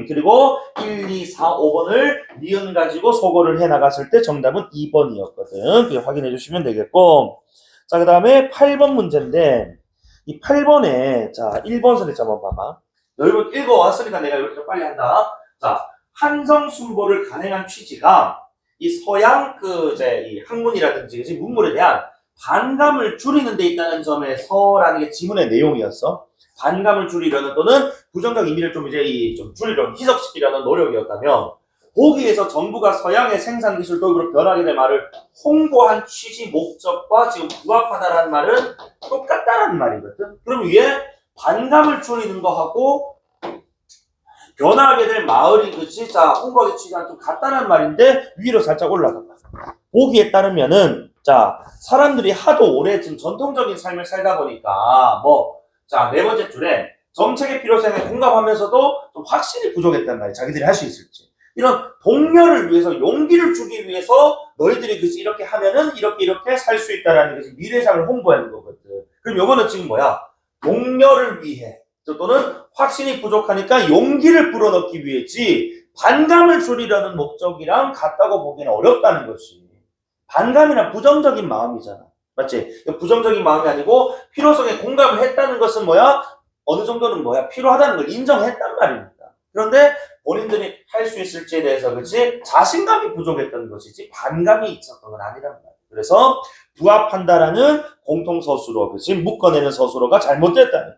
그리고 1, 2, 4, 5번을 니은 가지고 소거를 해 나갔을 때 정답은 2번이었거든. 그게 확인해 주시면 되겠고. 자, 그 다음에 8번 문제인데, 이 8번에, 자, 1번 선택지 한번 봐봐. 여러분 읽어왔으니까 내가 이렇게 좀 빨리 한다. 자, 한성순보를 간행한 취지가 이 서양 이제 이 학문이라든지 그치? 문물에 대한 반감을 줄이는 데 있다는 점에서라는 게 지문의 내용이었어. 반감을 줄이려는 또는 부정적 의미를 좀 이제 좀 줄이려는 희석시키려는 노력이었다면 거기에서 정부가 서양의 생산 기술 도입으로 변하게 될 말을 홍보한 취지 목적과 지금 부합하다라는 말은 똑같다라는 말이거든. 그럼 위에 반감을 줄이는 거하고 변화하게 될 마을이 그치? 자, 홍보하기 취지랑 좀 같다는 말인데 위로 살짝 올라간다. 보기에 따르면은 자, 사람들이 하도 오래 지금 전통적인 삶을 살다 보니까 자, 네 번째 줄에 정책의 필요성에 공감하면서도 좀 확신이 부족했단 말이야. 자기들이 할 수 있을지. 이런 동료를 위해서 용기를 주기 위해서 너희들이 그치 이렇게 하면은 이렇게 살 수 있다라는 것이 미래상을 홍보하는 거거든. 그럼 요거는 지금 뭐야? 동료를 위해 또는 확신이 부족하니까 용기를 불어넣기 위해지 반감을 줄이려는 목적이랑 같다고 보기는 어렵다는 것이. 반감이란 부정적인 마음이잖아. 맞지? 부정적인 마음이 아니고 필요성에 공감을 했다는 것은 뭐야? 어느 정도는 뭐야? 필요하다는 걸 인정했단 말입니다. 그런데 본인들이 할 수 있을지에 대해서 그렇지 자신감이 부족했던 것이지 반감이 있었던 건 아니란 말이야. 그래서 부합한다라는 공통서술어, 그치? 묶어내는 서술어가 잘못됐다는 거야.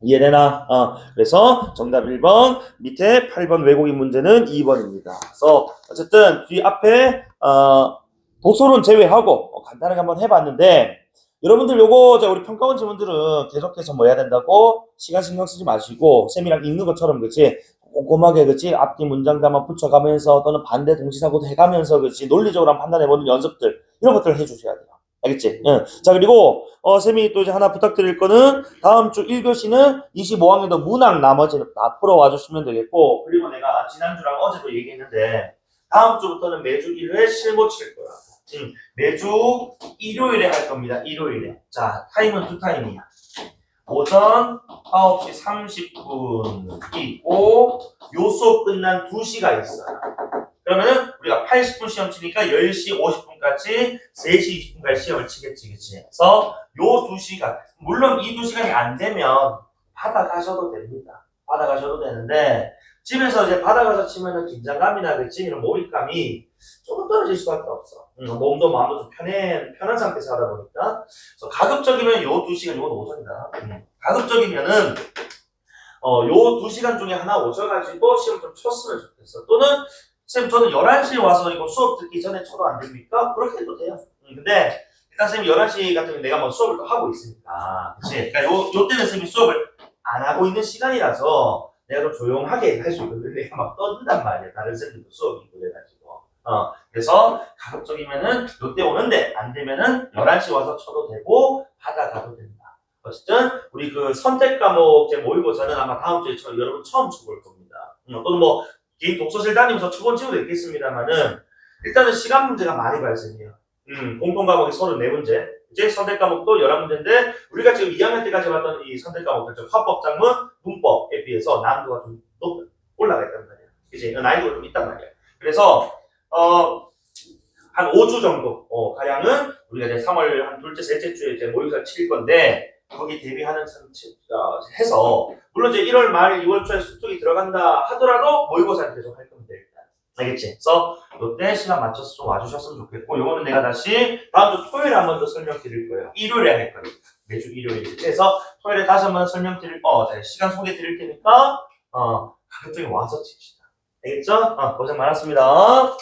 이해되나? 그래서 정답 1번, 밑에 8번 왜곡인 문제는 2번입니다. 그래서 어쨌든 뒤 앞에 독서론 제외하고 간단하게 한번 해봤는데 여러분들 요거 우리 평가원 지문들은 계속해서 뭐 해야 된다고? 시간 신경 쓰지 마시고 쌤이랑 읽는 것처럼 그치? 꼼꼼하게 그치 앞뒤 문장들만 붙여가면서 또는 반대 동시사고도 해가면서 그치 논리적으로 한번 판단해보는 연습들 이런 것들을 해주셔야 돼요. 알겠지? 응. 자 그리고 쌤이 또 이제 하나 부탁드릴 거는 다음 주 1교시는 25학년도 문학 나머지는 다 풀어와 주시면 되겠고 그리고 내가 지난주랑 어제도 얘기했는데 다음 주부터는 매주 1회 실무 칠 거야. 매주 일요일에 할 겁니다. 일요일에. 자 타임은 두 타임이야. 오전 9시 30분 있고 요 수업 끝난 2시가 있어요. 그러면은 우리가 80분 시험 치니까 10시 50분까지 3시 20분까지 시험을 치겠지 그치? 그래서 요 2시간 물론 이 2시간이 안 되면 받아가셔도 됩니다. 받아가셔도 되는데 집에서 이제 받아가서 치면은 긴장감이나 그치? 이런 몰입감이 조금 떨어질 수밖에 없어. 몸도 마음도 좀 편한 상태에서 하다 보니까. 그래서 가급적이면 요 2시간, 요건 오전이다. 가급적이면은, 요 2시간 중에 하나 오셔가지고 시험 좀 쳤으면 좋겠어. 또는, 쌤, 저는 11시에 와서 이거 수업 듣기 전에 쳐도 안 됩니까? 그렇게 해도 돼요. 근데, 일단 쌤이 11시 같은 경우 내가 뭐 수업을 또 하고 있으니까. 그치? 그러니까 요 때는 쌤이 수업을 안 하고 있는 시간이라서 내가 좀 조용하게 할 수 있거든. 내가 막 떠든단 말이야. 다른 쌤들도 수업이 있고 그래가지고. 그래서 가급적이면은 요때 오는데 안 되면은 11시 와서 쳐도 되고 받아가도 된다. 어쨌든 우리 그 선택 과목 제 모의고사는 아마 다음 주에 여러분 처음 쳐볼 겁니다. 또는 뭐 개인 독서실 다니면서 쳐본 친구도 있겠습니다만은 일단은 시간 문제가 많이 발생해요. 공통 과목이 34문제. 이제 선택 과목도 11문제인데 우리가 지금 2학년 때까지 봤던 이 선택 과목들 화법, 작문, 문법에 비해서 난이도가 좀 올라가 있단 말이야. 그치? 난이도가 좀 있단 말이야. 그래서 한 5주 정도, 가량은 우리가 이제 3월 한 둘째, 셋째 주에 이제 모의고사 칠 건데, 거기 대비하는 해서, 물론 이제 1월 말, 2월 초에 수특이 들어간다 하더라도 모의고사는 계속 할 겁니다, 일단. 알겠지? 그래서, 요때 시간 맞춰서 좀 와주셨으면 좋겠고, 요거는 내가 다시 다음 주 토요일에 한 번 더 설명드릴 거예요. 일요일에 할 거니까. 매주 일요일. 그래서 토요일에 다시 한 번 시간 소개 드릴 테니까, 가급적이 와서 칩시다. 알겠죠? 고생 많았습니다.